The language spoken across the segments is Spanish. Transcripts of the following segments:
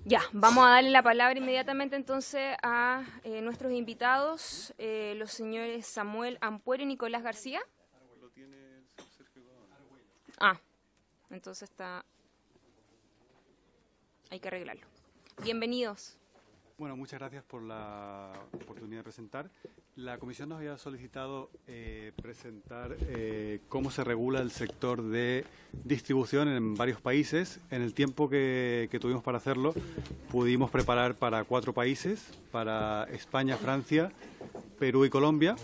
Ya, vamos a darle la palabra inmediatamente entonces a nuestros invitados, los señores Samuel Ampuero y Nicolás García. Ah, entonces hay que arreglarlo. Bienvenidos. Bueno, muchas gracias por la oportunidad de presentar. La Comisión nos había solicitado presentar cómo se regula el sector de distribución en varios países. En el tiempo que tuvimos para hacerlo, pudimos preparar para 4 países, para España, Francia, Perú y Colombia.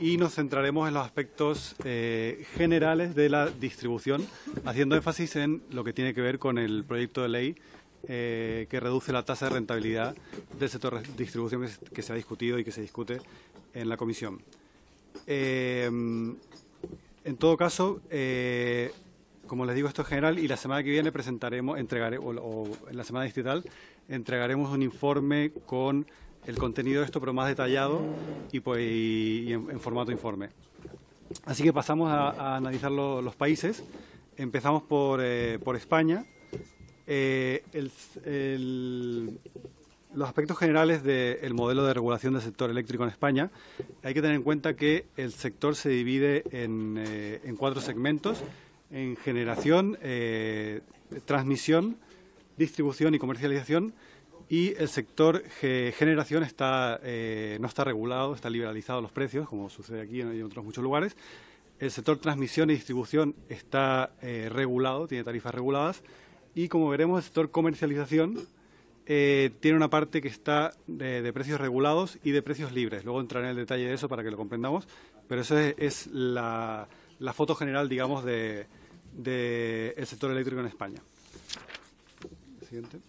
Y nos centraremos en los aspectos generales de la distribución, haciendo énfasis en lo que tiene que ver con el proyecto de ley que reduce la tasa de rentabilidad del sector de distribución que se ha discutido y que se discute en la Comisión. En todo caso, como les digo, esto es general y la semana que viene o en la semana distrital, entregaremos un informe con el contenido de esto, pero más detallado y en formato informe. Así que pasamos a analizar los países. Empezamos por España. Los aspectos generales del modelo de regulación del sector eléctrico en España, hay que tener en cuenta que el sector se divide en 4 segmentos: en generación, transmisión, distribución y comercialización. Y el sector generación no está regulado, está liberalizado los precios, como sucede aquí y en otros muchos lugares. El sector transmisión y distribución está regulado, tiene tarifas reguladas. Y como veremos, el sector comercialización tiene una parte que está de precios regulados y de precios libres. Luego entraré en el detalle de eso para que lo comprendamos, pero eso es la foto general, digamos, del sector eléctrico en España. Siguiente.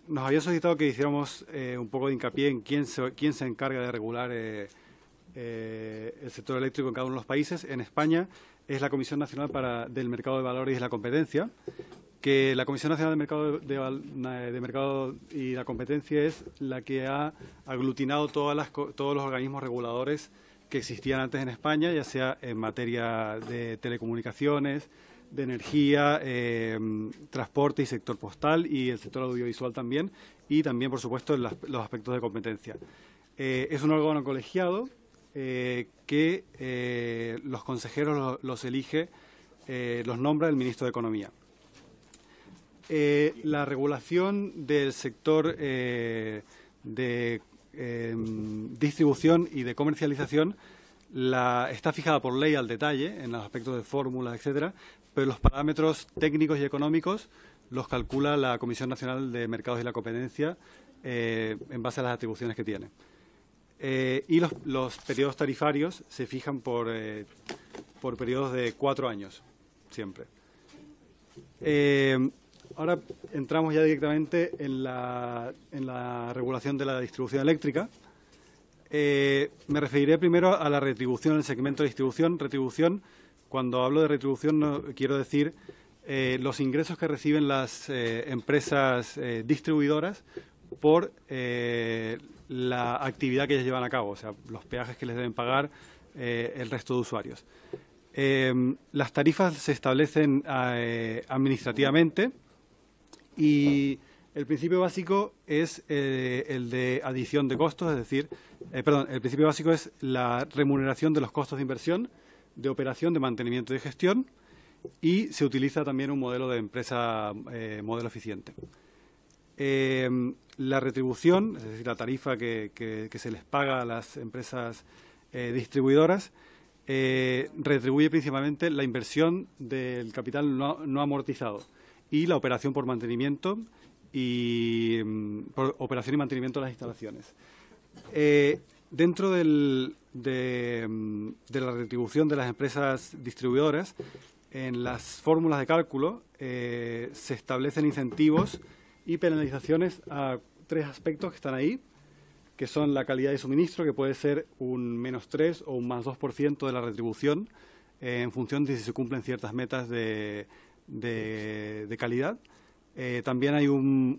Nos habían solicitado que hiciéramos un poco de hincapié en quién se encarga de regular el sector eléctrico en cada uno de los países. En España es la Comisión Nacional del Mercado de Valores y la Competencia, que la Comisión Nacional de Mercado y la Competencia es la que ha aglutinado todos los organismos reguladores que existían antes en España, ya sea en materia de telecomunicaciones, de energía, transporte y sector postal, y el sector audiovisual también, y también, por supuesto, los aspectos de competencia. Es un órgano colegiado que los consejeros los elige, los nombra el ministro de Economía. La regulación del sector de distribución y de comercialización está fijada por ley al detalle, en los aspectos de fórmulas, etcétera, pero los parámetros técnicos y económicos los calcula la Comisión Nacional de Mercados y la Competencia en base a las atribuciones que tiene. Y los periodos tarifarios se fijan por periodos de 4 años, siempre. Ahora entramos ya directamente en la regulación de la distribución eléctrica. Me referiré primero a la retribución en el segmento de distribución. Retribución, cuando hablo de retribución, no quiero decir los ingresos que reciben las empresas distribuidoras por la actividad que ellas llevan a cabo, o sea, los peajes que les deben pagar el resto de usuarios. Las tarifas se establecen administrativamente y el principio básico es el de adición de costos, es decir, el principio básico es la remuneración de los costos de inversión, de operación, de mantenimiento y de gestión, y se utiliza también un modelo de empresa, modelo eficiente. La retribución, es decir, la tarifa que se les paga a las empresas distribuidoras, retribuye principalmente la inversión del capital no amortizado y la operación por mantenimiento y operación y mantenimiento de las instalaciones. Dentro de la retribución de las empresas distribuidoras, en las fórmulas de cálculo se establecen incentivos y penalizaciones a 3 aspectos que están ahí, que son la calidad de suministro, que puede ser un -3 o un +2% de la retribución, en función de si se cumplen ciertas metas de calidad. También hay un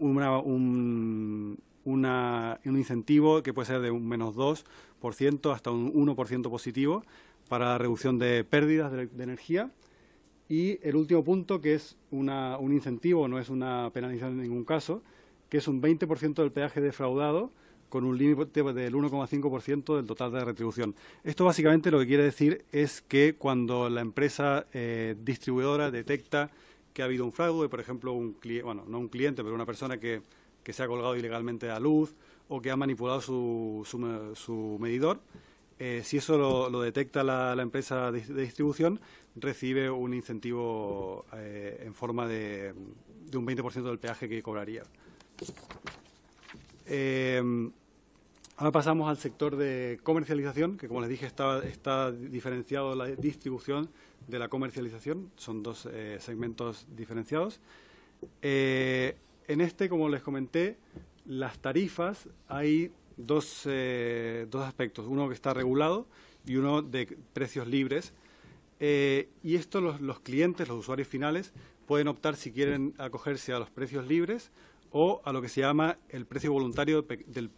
incentivo que puede ser de un -2% hasta un 1% positivo para la reducción de pérdidas de energía. Y el último punto, que es un incentivo, no es una penalización en ningún caso, que es un 20% del peaje defraudado con un límite del 1,5% del total de retribución. Esto básicamente lo que quiere decir es que cuando la empresa distribuidora detecta que ha habido un fraude, por ejemplo, no un cliente, pero una persona que se ha colgado ilegalmente a luz o que ha manipulado su medidor, si eso lo detecta la empresa de distribución, recibe un incentivo en forma de un 20% del peaje que cobraría. Ahora pasamos al sector de comercialización, que como les dije está diferenciado la distribución de la comercialización, son dos segmentos diferenciados. En este, como les comenté, las tarifas hay dos aspectos, uno que está regulado y uno de precios libres. Y esto los clientes, los usuarios finales, pueden optar si quieren acogerse a los precios libres o a lo que se llama el precio voluntario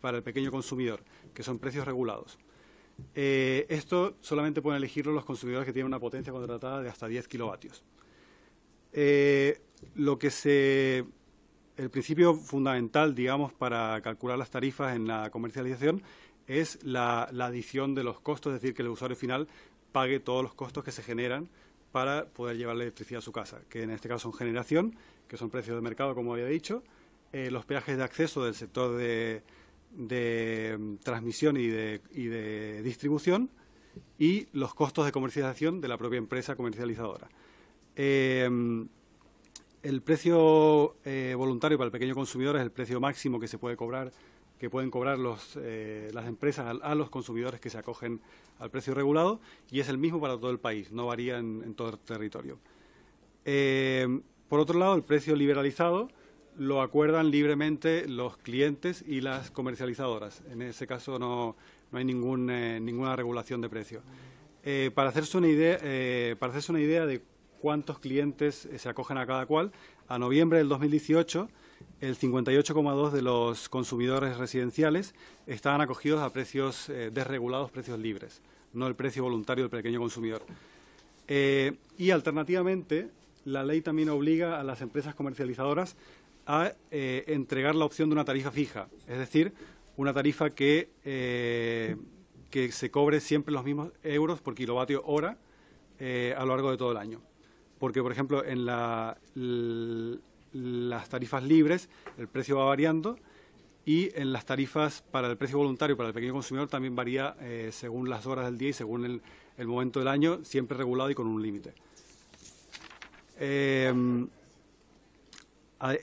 para el pequeño consumidor, que son precios regulados. Esto solamente pueden elegirlo los consumidores que tienen una potencia contratada de hasta 10 kilovatios. El principio fundamental, digamos, para calcular las tarifas en la comercialización es la adición de los costos, es decir, que el usuario final pague todos los costos que se generan para poder llevar la electricidad a su casa, que en este caso son generación, que son precios de mercado, como había dicho, los peajes de acceso del sector de transmisión y de distribución y los costos de comercialización de la propia empresa comercializadora. El precio voluntario para el pequeño consumidor es el precio máximo que se puede cobrar, que pueden cobrar las empresas a los consumidores que se acogen al precio regulado, y es el mismo para todo el país, no varía en todo el territorio. Por otro lado, el precio liberalizado lo acuerdan libremente los clientes y las comercializadoras. En ese caso no hay ninguna regulación de precio. Para hacerse una idea de cuántos clientes se acogen a cada cual, a noviembre del 2018 el 58,2% de los consumidores residenciales estaban acogidos a precios desregulados, precios libres, no el precio voluntario del pequeño consumidor. Y alternativamente, la ley también obliga a las empresas comercializadoras a entregar la opción de una tarifa fija, es decir, una tarifa que se cobre siempre los mismos euros por kilovatio hora a lo largo de todo el año. Porque, por ejemplo, en las tarifas libres el precio va variando, y en las tarifas para el precio voluntario para el pequeño consumidor también varía según las horas del día y según el momento del año, siempre regulado y con un límite.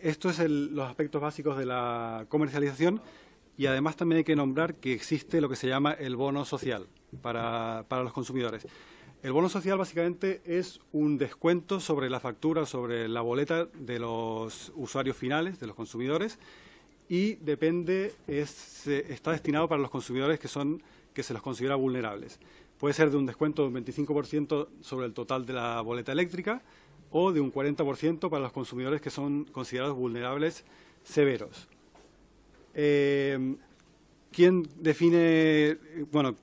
Esto es los aspectos básicos de la comercialización, y además también hay que nombrar que existe lo que se llama el bono social para los consumidores. El bono social básicamente es un descuento sobre la factura, sobre la boleta de los usuarios finales, de los consumidores, y está destinado para los consumidores que se los considera vulnerables. Puede ser de un descuento de un 25% sobre el total de la boleta eléctrica, o de un 40% para los consumidores que son considerados vulnerables severos. ¿Quién define,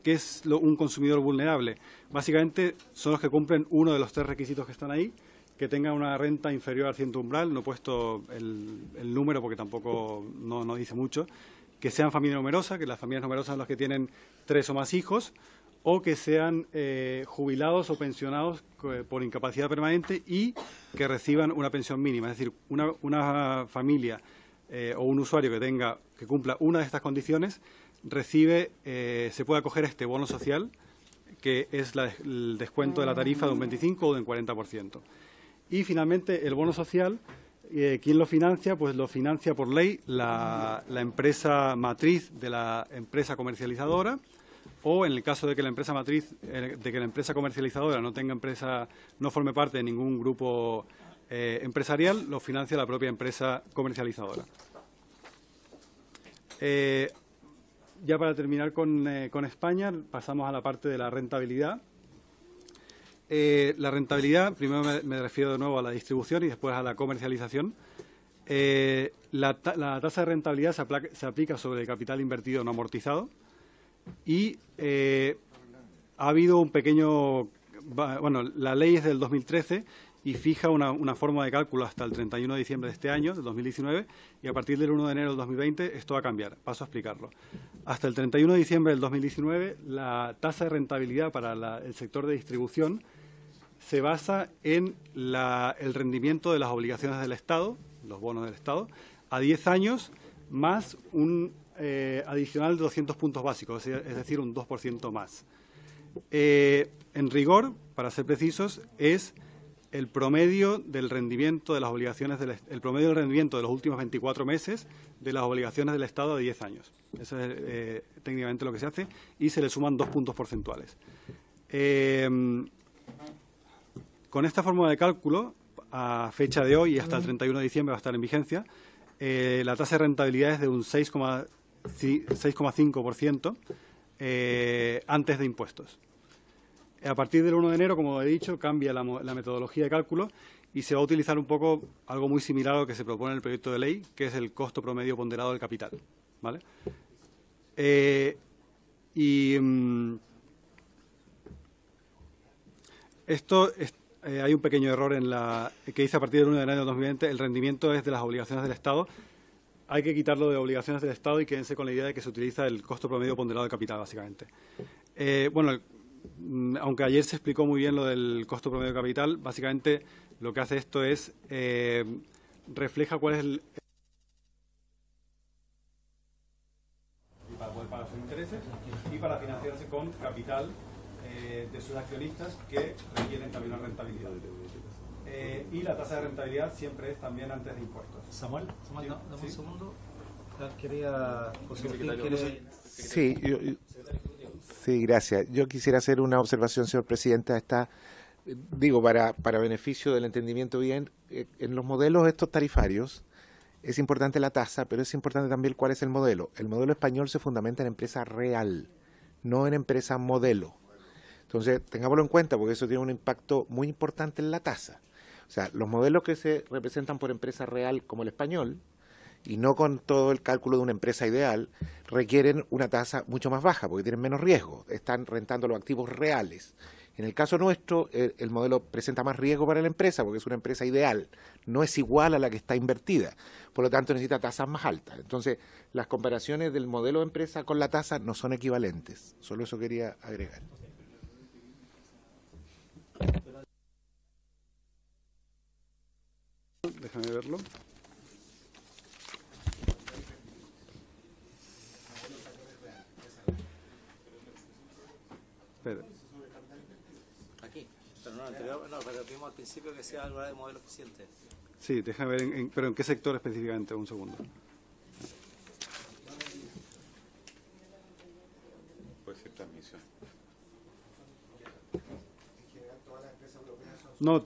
qué es un consumidor vulnerable? Básicamente son los que cumplen uno de los tres requisitos que están ahí, que tengan una renta inferior al ciento umbral, no he puesto el número porque tampoco no dice mucho, que sean familia numerosa, que las familias numerosas son las que tienen 3 o más hijos, o que sean jubilados o pensionados por incapacidad permanente y que reciban una pensión mínima. Es decir, una familia o un usuario que cumpla una de estas condiciones se puede acoger a este bono social, que es el descuento de la tarifa de un 25 o de un 40%. Y finalmente el bono social, ¿quién lo financia? Pues lo financia por ley la empresa matriz de la empresa comercializadora, o en el caso de que la empresa comercializadora no forme parte de ningún grupo empresarial, lo financia la propia empresa comercializadora. Ya para terminar con España, pasamos a la parte de la rentabilidad. La rentabilidad, primero me refiero de nuevo a la distribución y después a la comercialización. La tasa de rentabilidad se aplica sobre el capital invertido no amortizado, y ha habido un pequeño... la ley es del 2013 y fija una forma de cálculo hasta el 31 de diciembre de este año, del 2019, y a partir del 1 de enero del 2020 esto va a cambiar. Paso a explicarlo. Hasta el 31 de diciembre del 2019, la tasa de rentabilidad para el sector de distribución se basa en el rendimiento de las obligaciones del Estado, los bonos del Estado, a 10 años, más un adicional de 200 puntos básicos, es decir, un 2% más. En rigor, para ser precisos, es el promedio del rendimiento de las obligaciones, el promedio del rendimiento de los últimos 24 meses de las obligaciones del Estado a 10 años. Eso es técnicamente lo que se hace, y se le suman 2 puntos porcentuales. Con esta fórmula de cálculo, a fecha de hoy y hasta el 31 de diciembre va a estar en vigencia, la tasa de rentabilidad es de un 6,5% antes de impuestos. A partir del 1 de enero, como he dicho, cambia la metodología de cálculo y se va a utilizar un poco algo muy similar a lo que se propone en el proyecto de ley, que es el costo promedio ponderado del capital, ¿vale? Hay un pequeño error en que dice a partir del 1 de enero de 2020 el rendimiento es de las obligaciones del Estado. Hay que quitarlo de obligaciones del Estado y quédense con la idea de que se utiliza el costo promedio ponderado de capital, básicamente. Bueno, aunque ayer se explicó muy bien lo del costo promedio de capital, básicamente lo que hace esto es refleja cuál es para poder pagar sus intereses y para financiarse con capital de sus accionistas que requieren también una rentabilidad. Y la tasa de rentabilidad siempre es también antes de impuestos. Samuel, Sí, dame sí. un segundo. Quería... Sí, gracias. Yo quisiera hacer una observación, señor presidente, a esta, digo, para beneficio del entendimiento bien, en los modelos estos tarifarios es importante la tasa, pero es importante también cuál es el modelo. El modelo español se fundamenta en empresa real, no en empresa modelo. Entonces, tengámoslo en cuenta porque eso tiene un impacto muy importante en la tasa. O sea, los modelos que se representan por empresa real como el español, y no con todo el cálculo de una empresa ideal, requieren una tasa mucho más baja porque tienen menos riesgo, están rentando los activos reales. En el caso nuestro, el modelo presenta más riesgo para la empresa porque es una empresa ideal, no es igual a la que está invertida, por lo tanto necesita tasas más altas. Entonces, las comparaciones del modelo de empresa con la tasa no son equivalentes, solo eso quería agregar. Déjame verlo. Espera. Aquí, pero no, anterior, no, pero vimos al principio que sea algo de modelo eficiente. Sí, déjame ver, pero ¿en qué sector específicamente? Un segundo. Puede ser transmisión. No,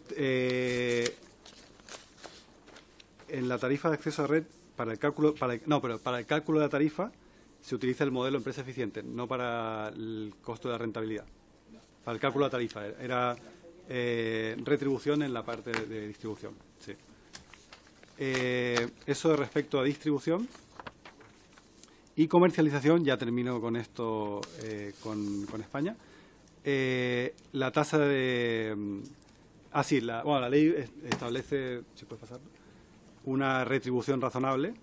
en la tarifa de acceso a red, para el cálculo de la tarifa se utiliza el modelo empresa eficiente, no para el costo de la rentabilidad. Para el cálculo de la tarifa era retribución en la parte de distribución. Sí. Eso respecto a distribución y comercialización, ya termino con esto con España. La tasa de... la ley establece, si puedes pasar, una retribución razonable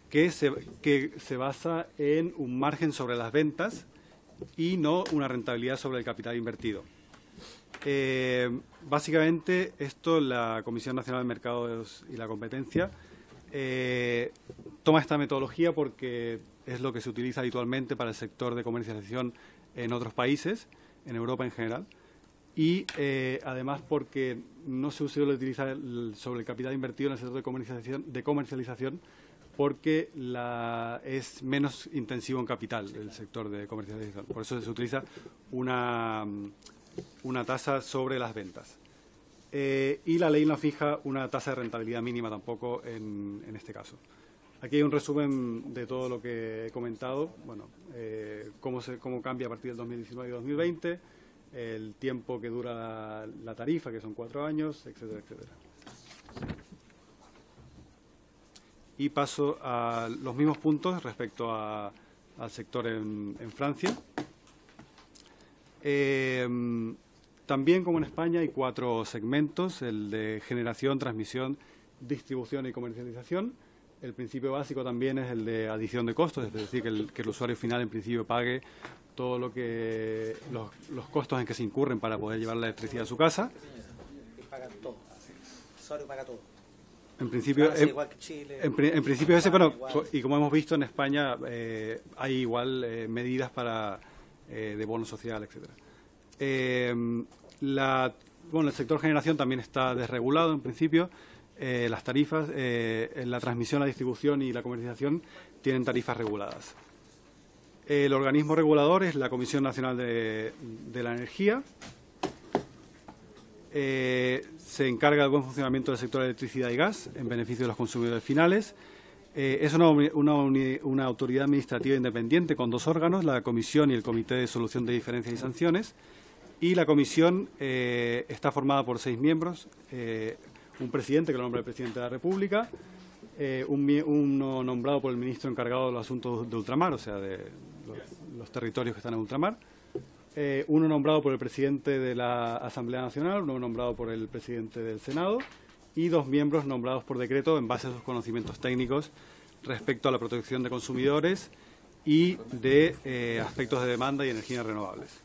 que se basa en un margen sobre las ventas y no una rentabilidad sobre el capital invertido. Básicamente, esto la Comisión Nacional de Mercados y la Competencia toma esta metodología porque es lo que se utiliza habitualmente para el sector de comercialización en otros países, en Europa en general, y además porque no se suele utilizar sobre el capital invertido en el sector de comercialización porque es menos intensivo en capital el sector de comercialización. Por eso se utiliza una tasa sobre las ventas. Y la ley no fija una tasa de rentabilidad mínima tampoco en este caso. Aquí hay un resumen de todo lo que he comentado, bueno, cómo cambia a partir del 2019 y 2020, el tiempo que dura la tarifa, que son 4 años, etcétera, etcétera. Y paso a los mismos puntos respecto al sector en Francia. también, como en España, hay 4 segmentos: el de generación, transmisión, distribución y comercialización. El principio básico también es el de adición de costos, es decir, que el usuario final en principio pague todo lo que los costos en que se incurren para poder llevar la electricidad a su casa. Y pagan todo. El usuario paga todo. En principio, Francia, igual que Chile. en principio ese, bueno, igual. y como hemos visto en España, hay igual medidas para de bono social, etcétera. Bueno, el sector generación también está desregulado en principio. Las tarifas, la transmisión, la distribución y la comercialización tienen tarifas reguladas. El organismo regulador es la Comisión Nacional de la Energía. Se encarga del buen funcionamiento del sector de electricidad y gas en beneficio de los consumidores finales. Es una autoridad administrativa independiente con 2 órganos, la Comisión y el Comité de Solución de Diferencias y Sanciones. Y la Comisión está formada por 6 miembros, un presidente que lo nombra el presidente de la República, uno nombrado por el ministro encargado de los asuntos de ultramar, o sea, de los territorios que están en ultramar, uno nombrado por el presidente de la Asamblea Nacional, uno nombrado por el presidente del Senado y 2 miembros nombrados por decreto en base a sus conocimientos técnicos respecto a la protección de consumidores y de aspectos de demanda y energías renovables.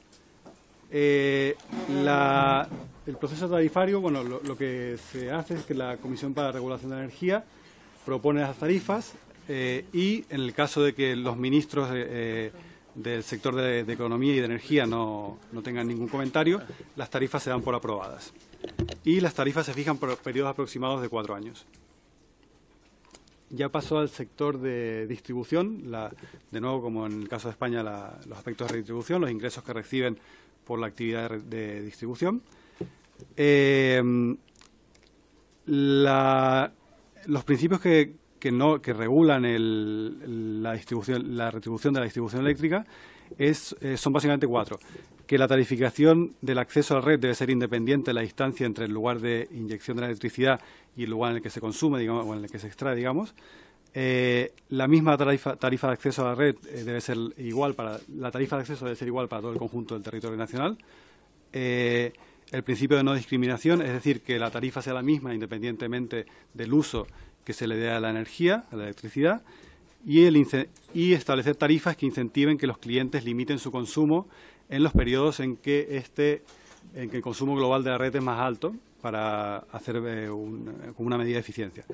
El proceso tarifario, bueno, lo que se hace es que la Comisión para la Regulación de la Energía propone las tarifas y en el caso de que los ministros del sector de Economía y de Energía no tengan ningún comentario, las tarifas se dan por aprobadas. Y las tarifas se fijan por periodos aproximados de 4 años. Ya pasó al sector de distribución, de nuevo, como en el caso de España, los aspectos de redistribución, los ingresos que reciben por la actividad de distribución. Los principios que regulan la retribución de la distribución eléctrica son básicamente 4. Que la tarificación del acceso a la red debe ser independiente de la distancia entre el lugar de inyección de la electricidad y el lugar en el que se consume, digamos, o en el que se extrae, digamos. La misma tarifa de acceso a la red debe ser igual la tarifa de acceso debe ser igual para todo el conjunto del territorio nacional. El principio de no discriminación, es decir, que la tarifa sea la misma independientemente del uso que se le dé a la energía, a la electricidad, y establecer tarifas que incentiven que los clientes limiten su consumo en los periodos en que el consumo global de la red es más alto, para hacer una medida de eficiencia.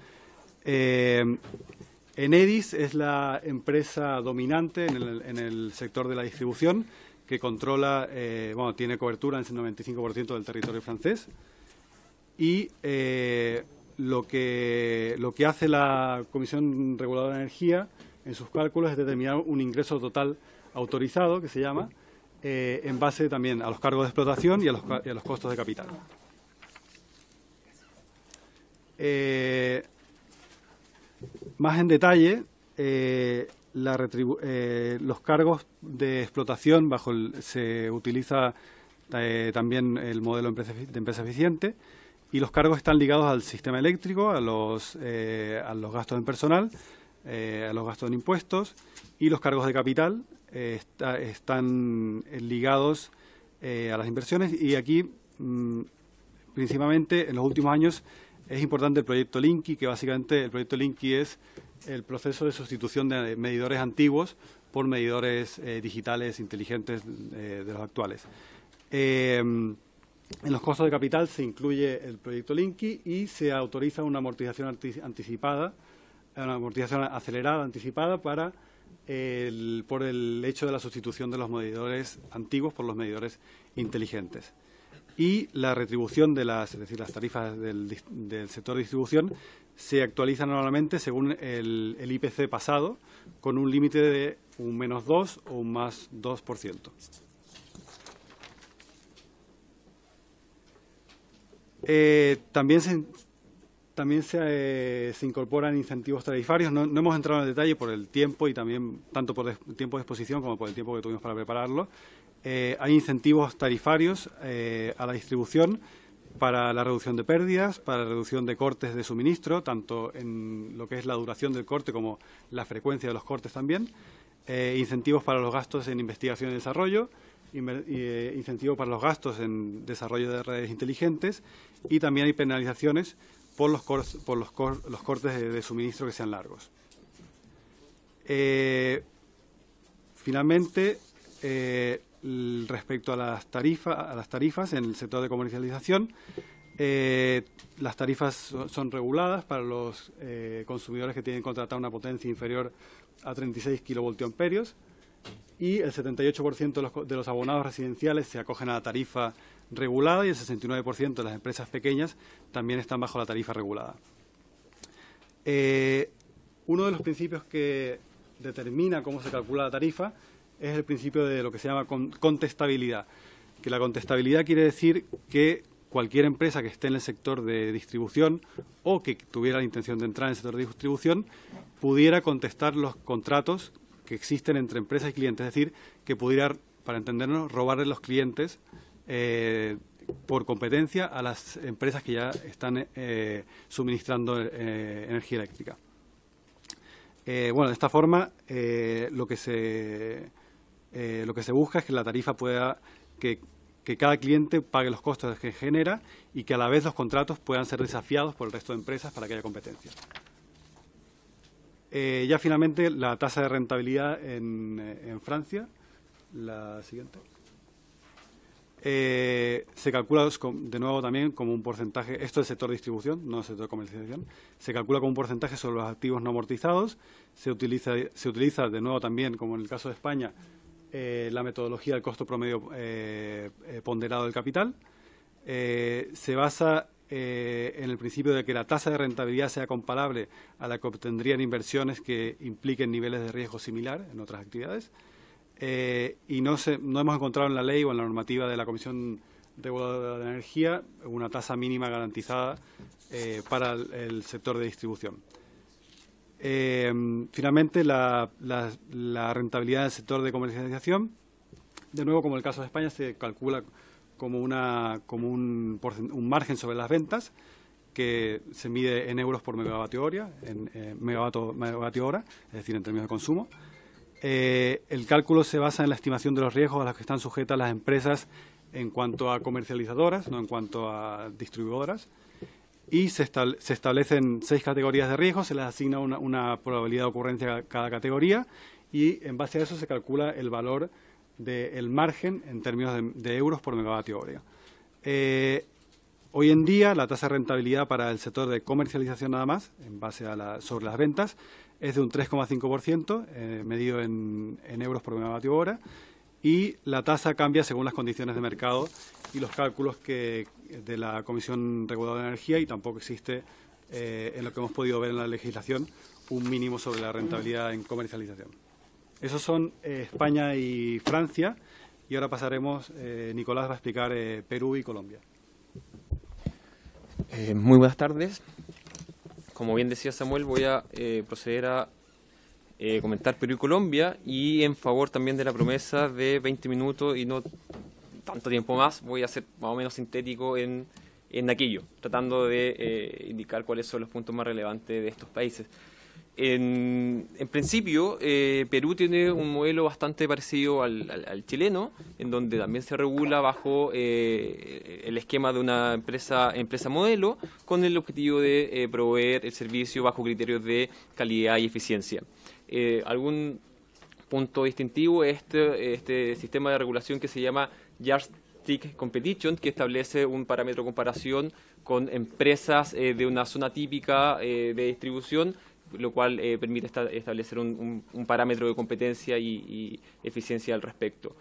Enedis es la empresa dominante en el sector de la distribución, que controla, tiene cobertura en el 95% del territorio francés. Y lo que hace la Comisión Reguladora de Energía en sus cálculos es determinar un ingreso total autorizado, que se llama, en base también a los cargos de explotación y a los costos de capital. Más en detalle, los cargos de explotación se utiliza también el modelo de empresa eficiente, y los cargos están ligados al sistema eléctrico, a los gastos en personal, a los gastos en impuestos, y los cargos de capital están ligados a las inversiones. Y aquí, principalmente en los últimos años, es importante el proyecto Linky, que básicamente el proyecto Linky es el proceso de sustitución de medidores antiguos por medidores digitales inteligentes de los actuales. En los costos de capital se incluye el proyecto Linky y se autoriza una amortización anticipada, una amortización acelerada anticipada por el hecho de la sustitución de los medidores antiguos por los medidores inteligentes. Y la retribución es decir, las tarifas del sector de distribución se actualizan normalmente según el IPC pasado, con un límite de un -2 o un +2%. También se incorporan incentivos tarifarios. No hemos entrado en el detalle por el tiempo y también tanto por el tiempo de exposición como por el tiempo que tuvimos para prepararlo. Hay incentivos tarifarios a la distribución para la reducción de pérdidas, para la reducción de cortes de suministro, tanto en lo que es la duración del corte como la frecuencia de los cortes también. incentivos para los gastos en investigación y desarrollo, incentivos para los gastos en desarrollo de redes inteligentes, y también hay penalizaciones por los cortes de suministro que sean largos. Finalmente, respecto a las tarifas en el sector de comercialización, las tarifas son reguladas para los consumidores que tienen contratada una potencia inferior a 36 kilovoltiamperios, y el 78% de los abonados residenciales se acogen a la tarifa regulada, y el 69% de las empresas pequeñas también están bajo la tarifa regulada. Uno de los principios que determina cómo se calcula la tarifa es el principio de lo que se llama contestabilidad. Que la contestabilidad quiere decir que cualquier empresa que esté en el sector de distribución o que tuviera la intención de entrar en el sector de distribución pudiera contestar los contratos que existen entre empresas y clientes, es decir, que pudiera, para entendernos, robarle los clientes por competencia a las empresas que ya están suministrando energía eléctrica. Bueno, de esta forma lo que se busca es que la tarifa pueda que cada cliente pague los costos que genera y que a la vez los contratos puedan ser desafiados por el resto de empresas para que haya competencia. Ya finalmente la tasa de rentabilidad en Francia, la siguiente. Se calcula de nuevo también como un porcentaje, esto es el sector de distribución, no el sector de comercialización, se calcula como un porcentaje sobre los activos no amortizados, se utiliza de nuevo también, como en el caso de España, la metodología del costo promedio ponderado del capital. Se basa en el principio de que la tasa de rentabilidad sea comparable a la que obtendrían inversiones que impliquen niveles de riesgo similar en otras actividades. Y no hemos encontrado en la ley o en la normativa de la Comisión Reguladora de Energía una tasa mínima garantizada para el sector de distribución. Finalmente, la rentabilidad del sector de comercialización, de nuevo, como en el caso de España, se calcula como un margen sobre las ventas que se mide en euros por megavatio hora, es decir, en términos de consumo. El cálculo se basa en la estimación de los riesgos a los que están sujetas las empresas en cuanto a comercializadoras, no en cuanto a distribuidoras, y se establecen 6 categorías de riesgos, se les asigna una probabilidad de ocurrencia a cada categoría, y en base a eso se calcula el valor del margen en términos de euros por megavatio hora. Hoy en día la tasa de rentabilidad para el sector de comercialización nada más, en base a sobre las ventas, es de un 3,5%, medido en euros por megavatio hora, y la tasa cambia según las condiciones de mercado y los cálculos de la Comisión Reguladora de Energía, y tampoco existe, en lo que hemos podido ver en la legislación, un mínimo sobre la rentabilidad en comercialización. Esos son España y Francia, y ahora pasaremos, Nicolás va a explicar Perú y Colombia. Muy buenas tardes. Como bien decía Samuel, voy a proceder a comentar Perú y Colombia, y en favor también de la promesa de 20 minutos y no tanto tiempo más, voy a ser más o menos sintético en aquello, tratando de indicar cuáles son los puntos más relevantes de estos países. En principio, Perú tiene un modelo bastante parecido al chileno, en donde también se regula bajo el esquema de una empresa modelo, con el objetivo de proveer el servicio bajo criterios de calidad y eficiencia. Algún punto distintivo es este sistema de regulación que se llama Yardstick Competition, que establece un parámetro de comparación con empresas de una zona típica de distribución, lo cual permite establecer un parámetro de competencia y eficiencia al respecto.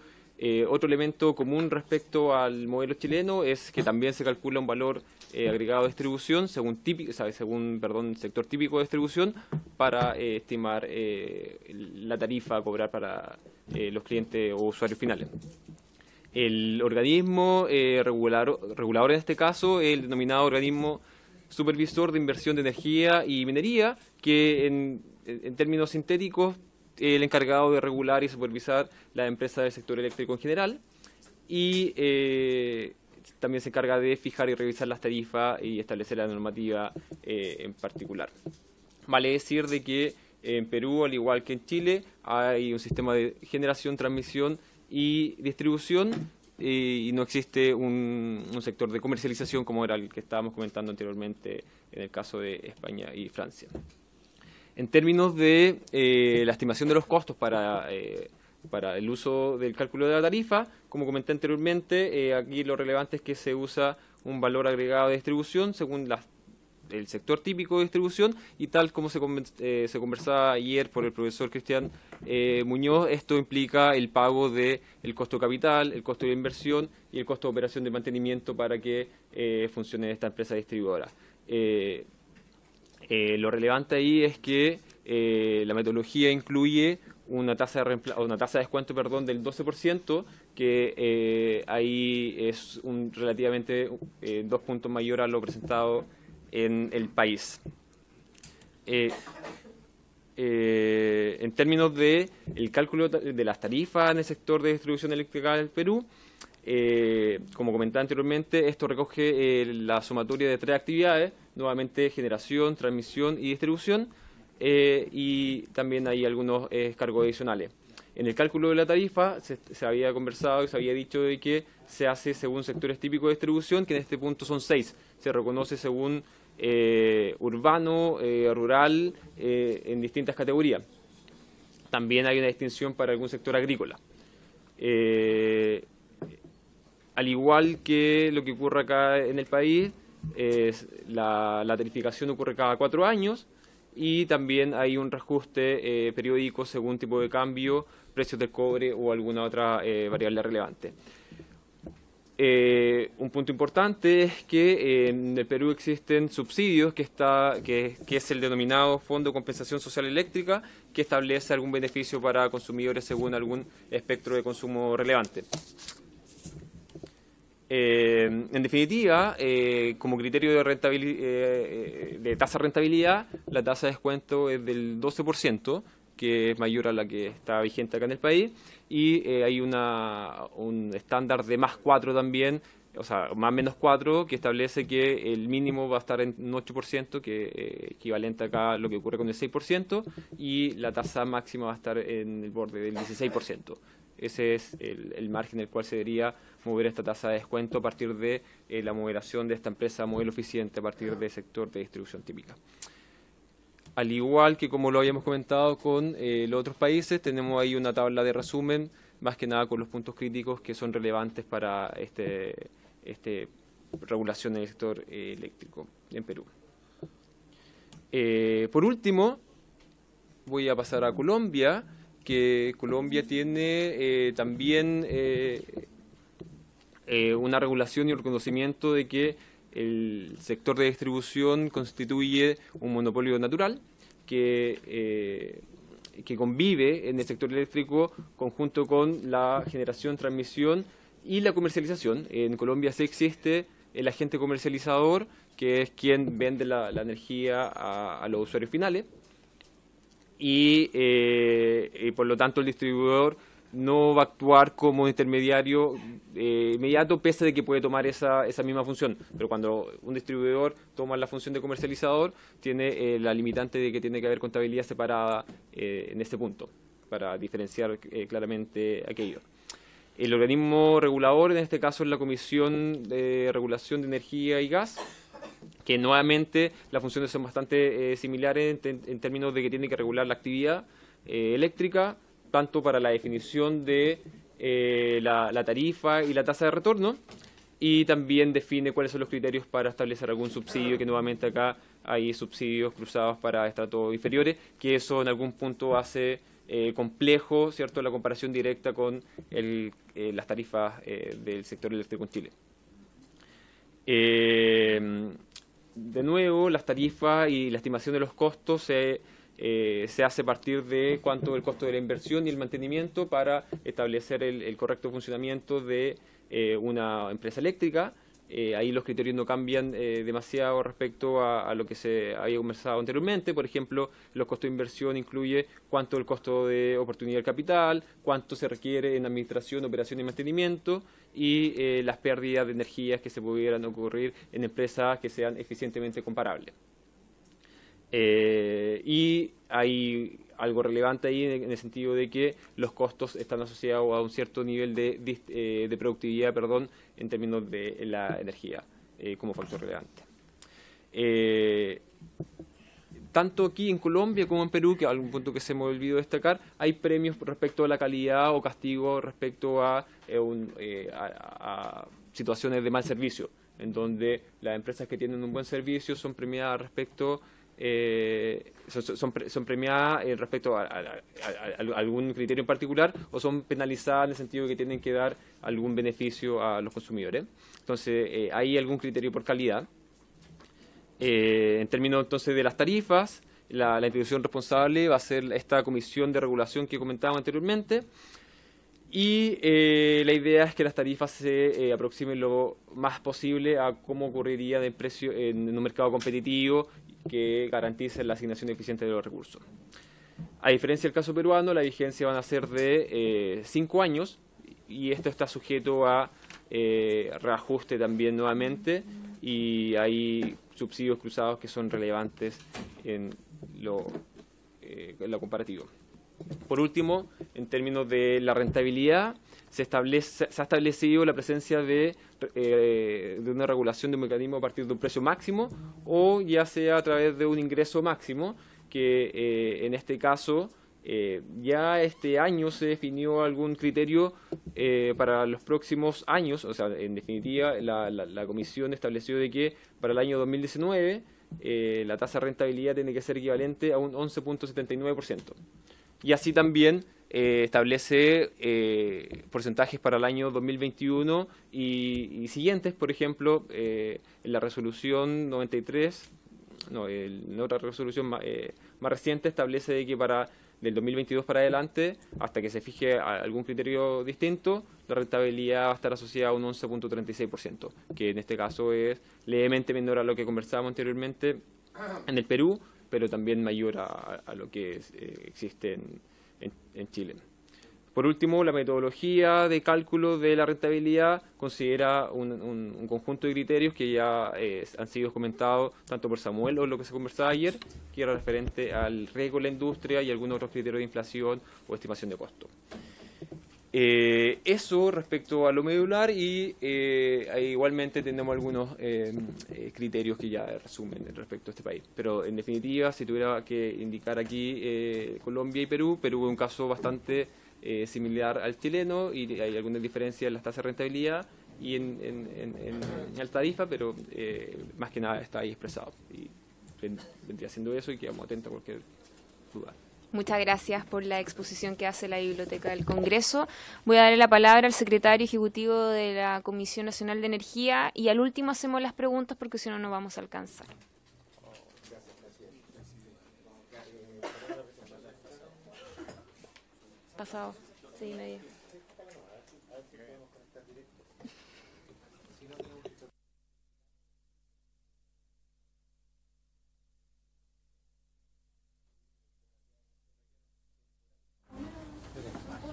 Otro elemento común respecto al modelo chileno es que también se calcula un valor agregado de distribución según sector típico de distribución, para estimar la tarifa a cobrar para los clientes o usuarios finales. El organismo regulador en este caso, el denominado organismo supervisor de inversión de energía y minería, que en términos sintéticos, el encargado de regular y supervisar las empresas del sector eléctrico en general, y también se encarga de fijar y revisar las tarifas y establecer la normativa en particular. Vale decir de que En Perú, al igual que en Chile, hay un sistema de generación, transmisión y distribución, y no existe un sector de comercialización como era el que estábamos comentando anteriormente en el caso de España y Francia. En términos de la estimación de los costos para el uso del cálculo de la tarifa, como comenté anteriormente, aquí lo relevante es que se usa un valor agregado de distribución según el sector típico de distribución, y tal como se conversaba ayer por el profesor Cristian Muñoz, esto implica el pago del costo capital, el costo de inversión y el costo de operación de mantenimiento para que funcione esta empresa distribuidora. Lo relevante ahí es que la metodología incluye una tasa de descuento, del 12%, que ahí es relativamente 2 puntos mayor a lo presentado en el país. En términos de el cálculo de las tarifas en el sector de distribución eléctrica del Perú, como comentaba anteriormente, esto recoge la sumatoria de 3 actividades, nuevamente generación, transmisión y distribución, y también hay algunos cargos adicionales. En el cálculo de la tarifa se había conversado y se había dicho de que se hace según sectores típicos de distribución, que en este punto son 6. Se reconoce según urbano, rural, en distintas categorías. También hay una distinción para algún sector agrícola. Al igual que lo que ocurre acá en el país, la tarificación ocurre cada 4 años, y también hay un reajuste periódico según tipo de cambio, precios del cobre o alguna otra variable relevante. Un punto importante es que en el Perú existen subsidios, que es el denominado Fondo de Compensación Social Eléctrica, que establece algún beneficio para consumidores según algún espectro de consumo relevante. En definitiva, como criterio de tasa de rentabilidad, la tasa de descuento es del 12%, que es mayor a la que está vigente acá en el país, y hay un estándar de más 4 también, o sea, más menos 4, que establece que el mínimo va a estar en un 8%, que es equivalente acá a lo que ocurre con el 6%, y la tasa máxima va a estar en el borde del 16%. Ese es el margen en el cual se debería mover esta tasa de descuento a partir de la moderación de esta empresa modelo eficiente a partir del sector de distribución típica. Al igual que como lo habíamos comentado con los otros países, tenemos ahí una tabla de resumen, más que nada con los puntos críticos que son relevantes para esta regulación del sector eléctrico en Perú. Por último, voy a pasar a Colombia, que Colombia tiene también una regulación y un reconocimiento de que el sector de distribución constituye un monopolio natural que convive en el sector eléctrico conjunto con la generación, transmisión y la comercialización. En Colombia sí existe el agente comercializador, que es quien vende la energía a los usuarios finales, y por lo tanto el distribuidor no va a actuar como intermediario inmediato, pese a que puede tomar esa misma función. Pero cuando un distribuidor toma la función de comercializador, tiene la limitante de que tiene que haber contabilidad separada en este punto, para diferenciar claramente aquello. El organismo regulador, en este caso es la Comisión de Regulación de Energía y Gas, que nuevamente las funciones son bastante similares en términos de que tiene que regular la actividad eléctrica, tanto para la definición de la tarifa y la tasa de retorno, y también define cuáles son los criterios para establecer algún subsidio, que nuevamente acá hay subsidios cruzados para estratos inferiores, que eso en algún punto hace complejo, ¿cierto?, la comparación directa con las tarifas del sector eléctrico en Chile. De nuevo, las tarifas y la estimación de los costos se hace a partir de cuánto es el costo de la inversión y el mantenimiento para establecer el correcto funcionamiento de una empresa eléctrica. Ahí los criterios no cambian demasiado respecto a lo que se había conversado anteriormente. Por ejemplo, los costos de inversión incluye cuánto es el costo de oportunidad del capital, cuánto se requiere en administración, operación y mantenimiento, y las pérdidas de energías que se pudieran ocurrir en empresas que sean eficientemente comparables. Y hay algo relevante ahí en el sentido de que los costos están asociados a un cierto nivel de productividad, perdón, en términos de la energía como factor relevante. Tanto aquí en Colombia como en Perú, que algún punto que se me olvidó destacar, hay premios respecto a la calidad o castigo respecto a situaciones de mal servicio, en donde las empresas que tienen un buen servicio son premiadas respecto son premiadas respecto a algún criterio en particular, o son penalizadas en el sentido de que tienen que dar algún beneficio a los consumidores. Entonces, hay algún criterio por calidad. En términos entonces de las tarifas, la institución responsable va a ser esta comisión de regulación que comentábamos anteriormente, y la idea es que las tarifas se aproximen lo más posible a cómo ocurriría de precio en un mercado competitivo que garantice la asignación eficiente de los recursos. A diferencia del caso peruano, la vigencia van a ser de 5 años, y esto está sujeto a reajuste también nuevamente, y hay subsidios cruzados que son relevantes en lo comparativo. Por último, en términos de la rentabilidad, se ha establecido la presencia de una regulación de un mecanismo a partir de un precio máximo, o ya sea a través de un ingreso máximo, que en este caso ya este año se definió algún criterio para los próximos años. O sea, en definitiva, la comisión estableció de que para el año 2019 la tasa de rentabilidad tiene que ser equivalente a un 11.79%. Y así también establece porcentajes para el año 2021 y siguientes. Por ejemplo, en la resolución 93, en otra resolución más reciente, establece de que del 2022 para adelante, hasta que se fije algún criterio distinto, la rentabilidad va a estar asociada a un 11.36%, que en este caso es levemente menor a lo que conversábamos anteriormente en el Perú, pero también mayor a lo que existe en Chile. Por último, la metodología de cálculo de la rentabilidad considera un conjunto de criterios que ya han sido comentados tanto por Samuel o lo que se conversaba ayer, que era referente al riesgo de la industria y algunos otros criterios de inflación o estimación de costo. Eso respecto a lo medular, y igualmente tenemos algunos criterios que ya resumen respecto a este país. Pero en definitiva, si tuviera que indicar aquí Colombia y Perú es un caso bastante similar al chileno, y hay algunas diferencias en las tasas de rentabilidad y en la tarifa, pero más que nada está ahí expresado. Y vendría siendo eso, y quedamos atentos a cualquier duda. Muchas gracias por la exposición que hace la Biblioteca del Congreso. Voy a darle la palabra al secretario ejecutivo de la Comisión Nacional de Energía, y al último hacemos las preguntas porque si no, no vamos a alcanzar. Pasado 6:30.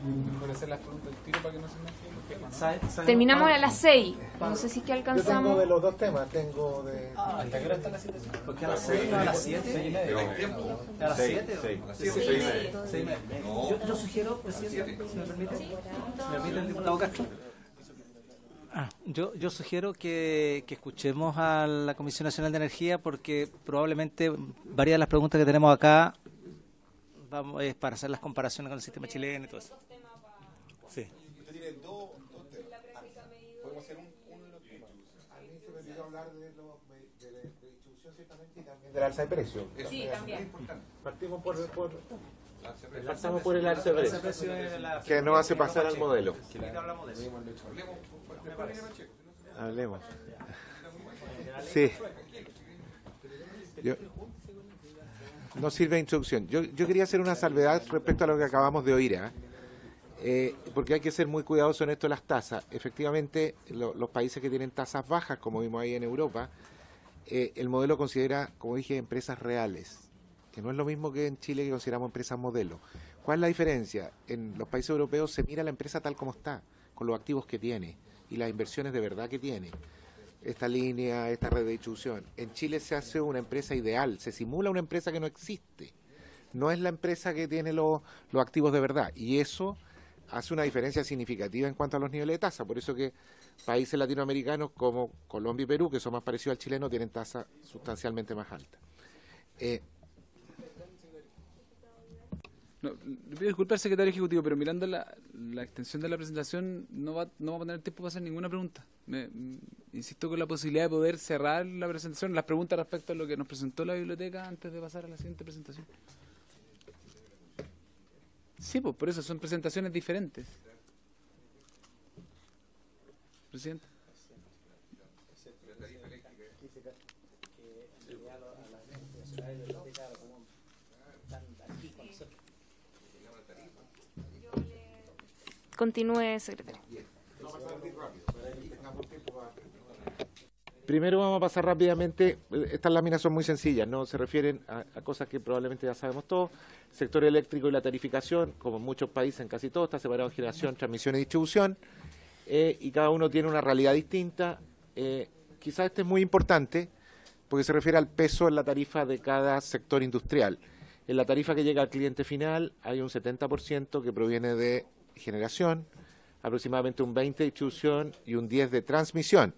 Mejor hacer las preguntas al tiro para que no se me quede. Terminamos a las 6. No sé si es que Yo tengo alcanzamos. de los dos temas, tengo de... ¿Hasta qué hora está la cita? Porque a las 6, a las 7. ¿A las 7? Yo sugiero, presidente, si me permite, el diputado Castro. Yo sugiero que escuchemos a la Comisión Nacional de Energía, porque probablemente varias de las preguntas que tenemos acá es para hacer las comparaciones con el sistema chileno y todo eso. Sí. Usted tiene dos temas. Podemos hacer uno de los temas. A mí se me olvidó hablar de distribución ciertamente, y también del alza de precios. Sí, también. Partimos por el alza de precios, que nos hace pasar al modelo. Hablemos. Sí. No sirve de introducción. Yo quería hacer una salvedad respecto a lo que acabamos de oír, porque hay que ser muy cuidadosos en esto de las tasas. Efectivamente, los países que tienen tasas bajas, como vimos ahí en Europa, el modelo considera, como dije, empresas reales, que no es lo mismo que en Chile, que consideramos empresas modelo. ¿Cuál es la diferencia? En los países europeos se mira la empresa tal como está, con los activos que tiene y las inversiones de verdad que tiene. esta línea, esta red de distribución. En Chile se hace una empresa ideal, se simula una empresa que no existe. No es la empresa que tiene los activos de verdad. Y eso hace una diferencia significativa en cuanto a los niveles de tasa. Por eso que países latinoamericanos como Colombia y Perú, que son más parecidos al chileno, tienen tasas sustancialmente más altas. No, le pido disculpas al secretario ejecutivo, pero mirando la extensión de la presentación no va a tener tiempo para hacer ninguna pregunta. Insisto con la posibilidad de poder cerrar la presentación, las preguntas respecto a lo que nos presentó la biblioteca antes de pasar a la siguiente presentación. Sí, pues por eso son presentaciones diferentes. Presidente. Continúe, secretario. Primero vamos a pasar rápidamente, estas láminas son muy sencillas, no se refieren a cosas que probablemente ya sabemos todos. El sector eléctrico y la tarificación, como en muchos países, en casi todos, está separado en generación, transmisión y distribución, y cada uno tiene una realidad distinta. Quizás este es muy importante porque se refiere al peso en la tarifa de cada sector industrial. En la tarifa que llega al cliente final hay un 70% que proviene de generación, aproximadamente un 20% de distribución y un 10% de transmisión.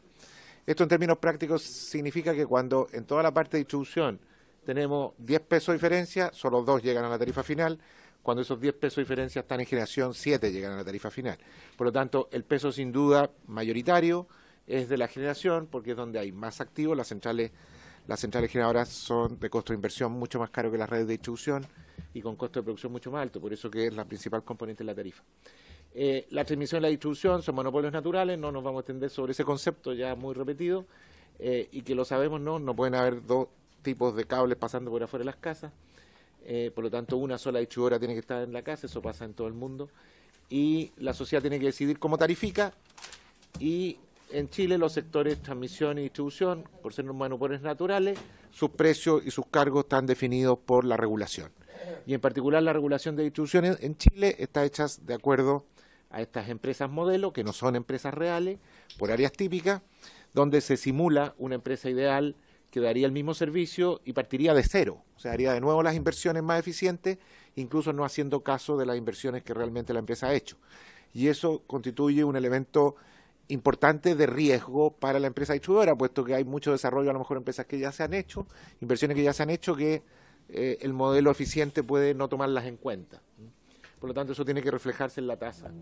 Esto en términos prácticos significa que cuando en toda la parte de distribución tenemos 10 pesos de diferencia, solo 2 llegan a la tarifa final. Cuando esos 10 pesos de diferencia están en generación, 7 llegan a la tarifa final. Por lo tanto, el peso sin duda mayoritario es de la generación, porque es donde hay más activos. Las centrales generadoras son de costo de inversión mucho más caro que las redes de distribución y con costo de producción mucho más alto, por eso que es la principal componente de la tarifa. La transmisión y la distribución son monopolios naturales, no nos vamos a extender sobre ese concepto ya muy repetido, y que lo sabemos, no pueden haber dos tipos de cables pasando por afuera de las casas, por lo tanto una sola distribuidora tiene que estar en la casa, eso pasa en todo el mundo, y la sociedad tiene que decidir cómo tarifica, y en Chile los sectores transmisión y distribución, por ser monopolios naturales, sus precios y sus cargos están definidos por la regulación. Y en particular la regulación de distribución en Chile está hecha de acuerdo a estas empresas modelo, que no son empresas reales, por áreas típicas, donde se simula una empresa ideal que daría el mismo servicio y partiría de cero. O sea, haría de nuevo las inversiones más eficientes, incluso no haciendo caso de las inversiones que realmente la empresa ha hecho. Y eso constituye un elemento importante de riesgo para la empresa distribuidora, puesto que hay mucho desarrollo, a lo mejor empresas que ya se han hecho, inversiones que ya se han hecho, que el modelo eficiente puede no tomarlas en cuenta. Por lo tanto, eso tiene que reflejarse en la tasa.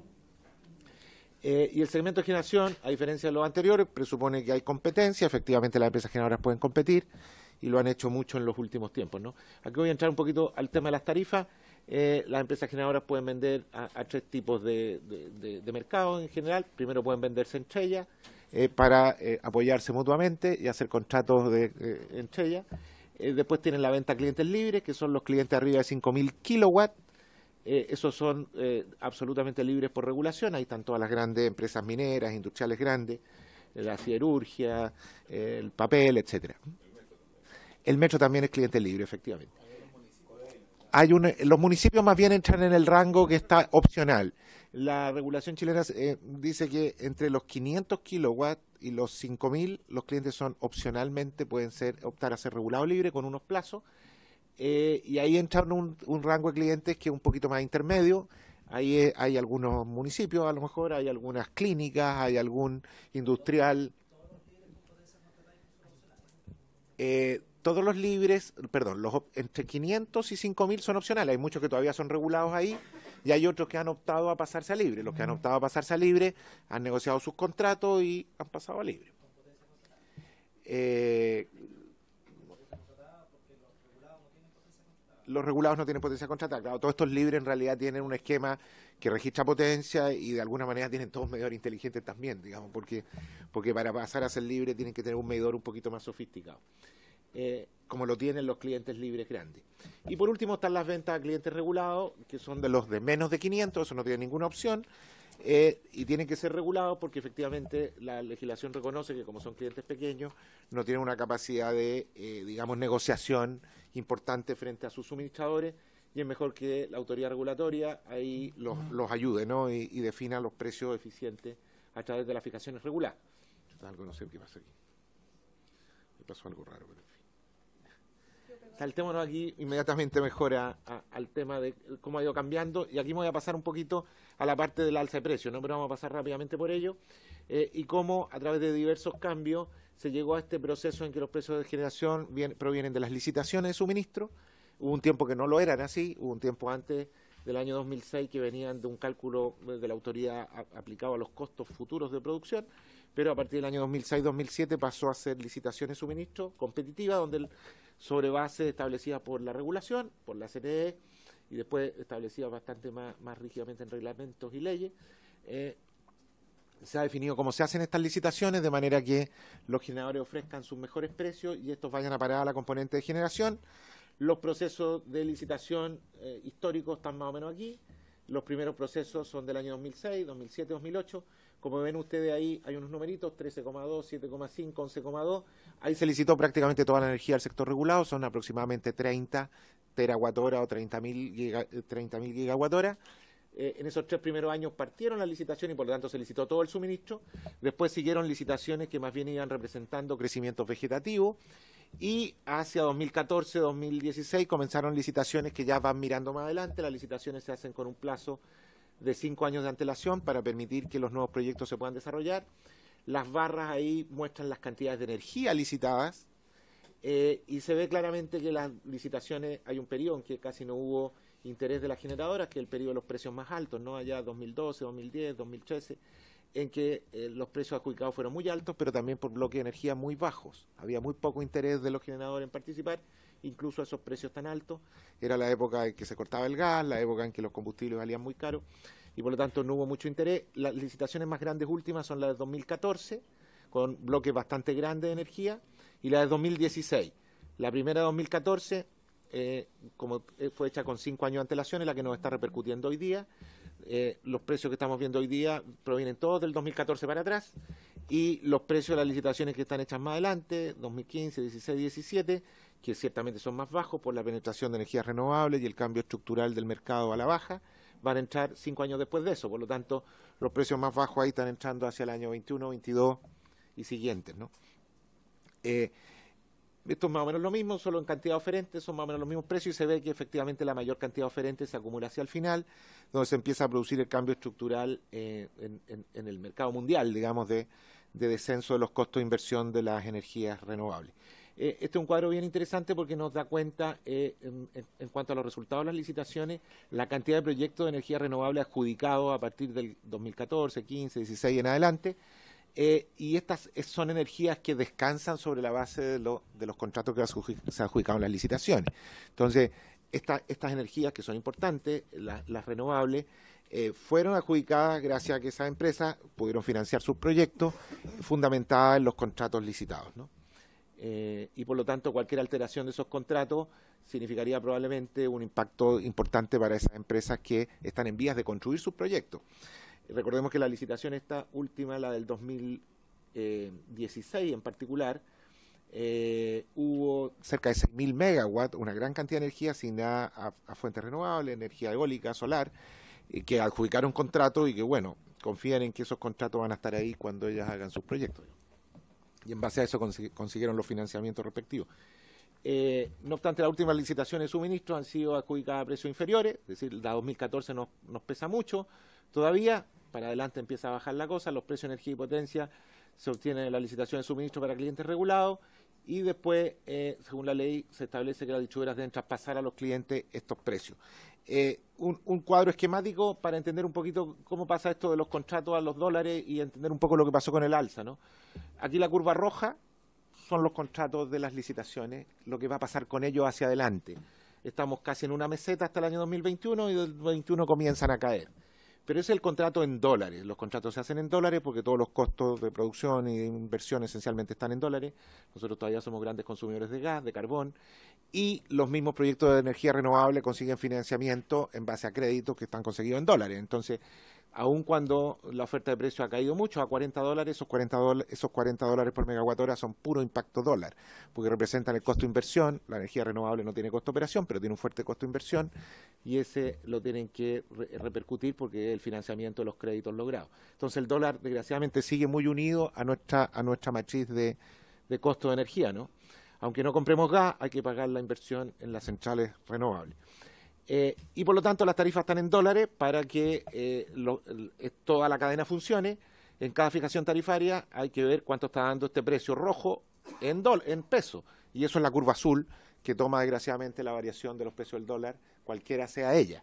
Y el segmento de generación, a diferencia de los anteriores, presupone que hay competencia. Efectivamente, las empresas generadoras pueden competir y lo han hecho mucho en los últimos tiempos, ¿no? Aquí voy a entrar un poquito al tema de las tarifas. Las empresas generadoras pueden vender a tres tipos de mercado en general. Primero pueden venderse entre ellas para apoyarse mutuamente y hacer contratos entre ellas. Después tienen la venta a clientes libres, que son los clientes arriba de 5.000 kilowatts. Esos son absolutamente libres por regulación. Ahí están todas las grandes empresas mineras, industriales grandes, la siderurgia, el papel, etcétera. El metro también es cliente libre, efectivamente. Los municipios más bien entran en el rango que está opcional. La regulación chilena dice que entre los 500 kilowatts y los 5.000 los clientes son opcionalmente, pueden optar a ser regulado libre con unos plazos, y ahí entran un rango de clientes que es un poquito más intermedio. Ahí hay algunos municipios, a lo mejor hay algunas clínicas, hay algún industrial. Todos los libres, perdón, entre 500 y 5.000 son opcionales. Hay muchos que todavía son regulados ahí y hay otros que han optado a pasarse a libre. Los que han optado a pasarse a libre han negociado sus contratos y han pasado a libre. Los regulados no tienen potencia contratada. Claro, todos estos libres en realidad tienen un esquema que registra potencia y de alguna manera tienen todos medidores inteligentes también, digamos, porque para pasar a ser libre tienen que tener un medidor un poquito más sofisticado. Como lo tienen los clientes libres grandes. Y por último están las ventas a clientes regulados, que son de los de menos de 500, eso no tiene ninguna opción, y tienen que ser regulados porque efectivamente la legislación reconoce que como son clientes pequeños, no tienen una capacidad de, digamos, negociación importante frente a sus suministradores, y es mejor que la autoridad regulatoria ahí los ayude, ¿no? y defina los precios eficientes a través de las fijaciones reguladas. Algo no sé qué pasa aquí. pasó algo raro, pero en fin. Saltémonos aquí inmediatamente mejor al tema de cómo ha ido cambiando, y aquí me voy a pasar un poquito a la parte del alza de precios, ¿no? Pero vamos a pasar rápidamente por ello, y cómo a través de diversos cambios se llegó a este proceso en que los precios de generación provienen de las licitaciones de suministro. Hubo un tiempo que no lo eran así, hubo un tiempo antes del año 2006 que venían de un cálculo de la autoridad aplicado a los costos futuros de producción, pero a partir del año 2006-2007 pasó a ser licitaciones de suministro competitiva, donde sobre base establecida por la regulación, por la CNE, y después establecida bastante más rígidamente en reglamentos y leyes, se ha definido cómo se hacen estas licitaciones, de manera que los generadores ofrezcan sus mejores precios y estos vayan a parar a la componente de generación. Los procesos de licitación históricos están más o menos aquí. Los primeros procesos son del año 2006, 2007, 2008. Como ven ustedes ahí, hay unos numeritos, 13,2, 7,5, 11,2. Ahí se licitó prácticamente toda la energía del sector regulado, son aproximadamente 30 terawatt-hora o 30.000 gigawatt-hora. En esos 3 primeros años partieron las licitaciones y por lo tanto se licitó todo el suministro. Después siguieron licitaciones que más bien iban representando crecimientos vegetativos. Y hacia 2014-2016 comenzaron licitaciones que ya van mirando más adelante. Las licitaciones se hacen con un plazo de 5 años de antelación para permitir que los nuevos proyectos se puedan desarrollar. Las barras ahí muestran las cantidades de energía licitadas, y se ve claramente que las licitaciones, hay un periodo en que casi no hubo interés de las generadoras, que es el periodo de los precios más altos, ¿no? Allá 2012, 2010, 2013, en que los precios adjudicados fueron muy altos, pero también por bloques de energía muy bajos. Había muy poco interés de los generadores en participar, incluso a esos precios tan altos. Era la época en que se cortaba el gas, la época en que los combustibles valían muy caros, y por lo tanto no hubo mucho interés. Las licitaciones más grandes últimas son las de 2014, con bloques bastante grandes de energía, y la de 2016. La primera de 2014, como fue hecha con 5 años de antelación, es la que nos está repercutiendo hoy día. Los precios que estamos viendo hoy día provienen todos del 2014 para atrás, y los precios de las licitaciones que están hechas más adelante, 2015, 16, 17, que ciertamente son más bajos por la penetración de energías renovables y el cambio estructural del mercado a la baja, van a entrar 5 años después de eso. Por lo tanto, los precios más bajos ahí están entrando hacia el año 21, 22 y siguientes, ¿no? Esto es más o menos lo mismo, solo en cantidad oferente, son más o menos los mismos precios, y se ve que efectivamente la mayor cantidad oferente se acumula hacia el final, donde se empieza a producir el cambio estructural en el mercado mundial, digamos, de descenso de los costos de inversión de las energías renovables. Este es un cuadro bien interesante porque nos da cuenta, en cuanto a los resultados de las licitaciones, la cantidad de proyectos de energía renovable adjudicados a partir del 2014, 15, 16 en adelante. Y estas son energías que descansan sobre la base de los contratos que se adjudicaron en las licitaciones. Entonces, estas energías que son importantes, las renovables, fueron adjudicadas gracias a que esas empresas pudieron financiar sus proyectos fundamentadas en los contratos licitados, ¿no? Y por lo tanto, cualquier alteración de esos contratos significaría probablemente un impacto importante para esas empresas que están en vías de construir sus proyectos. Recordemos que la licitación esta última, la del 2016 en particular, hubo cerca de 6.000 megawatts, una gran cantidad de energía asignada a fuentes renovables, energía eólica, solar, que adjudicaron contratos y que, bueno, confían en que esos contratos van a estar ahí cuando ellas hagan sus proyectos. Y en base a eso consiguieron los financiamientos respectivos. No obstante, las últimas licitaciones de suministro han sido adjudicadas a precios inferiores, es decir, la 2014 nos pesa mucho. Todavía, para adelante empieza a bajar la cosa, los precios de energía y potencia se obtienen en la licitación de suministro para clientes regulados, y después, según la ley, se establece que las distribuidoras deben traspasar a los clientes estos precios. Un cuadro esquemático para entender un poquito cómo pasa esto de los contratos a los dólares y entender un poco lo que pasó con el alza, ¿no? Aquí la curva roja son los contratos de las licitaciones, lo que va a pasar con ellos hacia adelante. Estamos casi en una meseta hasta el año 2021 y del 2021 comienzan a caer. Pero ese es el contrato en dólares. Los contratos se hacen en dólares porque todos los costos de producción y de inversión esencialmente están en dólares. Nosotros todavía somos grandes consumidores de gas, de carbón, y los mismos proyectos de energía renovable consiguen financiamiento en base a créditos que están conseguidos en dólares. Entonces, aun cuando la oferta de precio ha caído mucho a $40, esos 40 dólares por megawatt hora son puro impacto dólar, porque representan el costo de inversión. La energía renovable no tiene costo de operación, pero tiene un fuerte costo de inversión, y ese lo tienen que repercutir porque es el financiamiento de los créditos logrados. Entonces el dólar, desgraciadamente, sigue muy unido a nuestra matriz de costo de energía, ¿no? Aunque no compremos gas, hay que pagar la inversión en las centrales renovables. Y por lo tanto las tarifas están en dólares para que toda la cadena funcione. En cada fijación tarifaria hay que ver cuánto está dando este precio rojo en pesos. Y eso es la curva azul, que toma desgraciadamente la variación de los precios del dólar, cualquiera sea ella.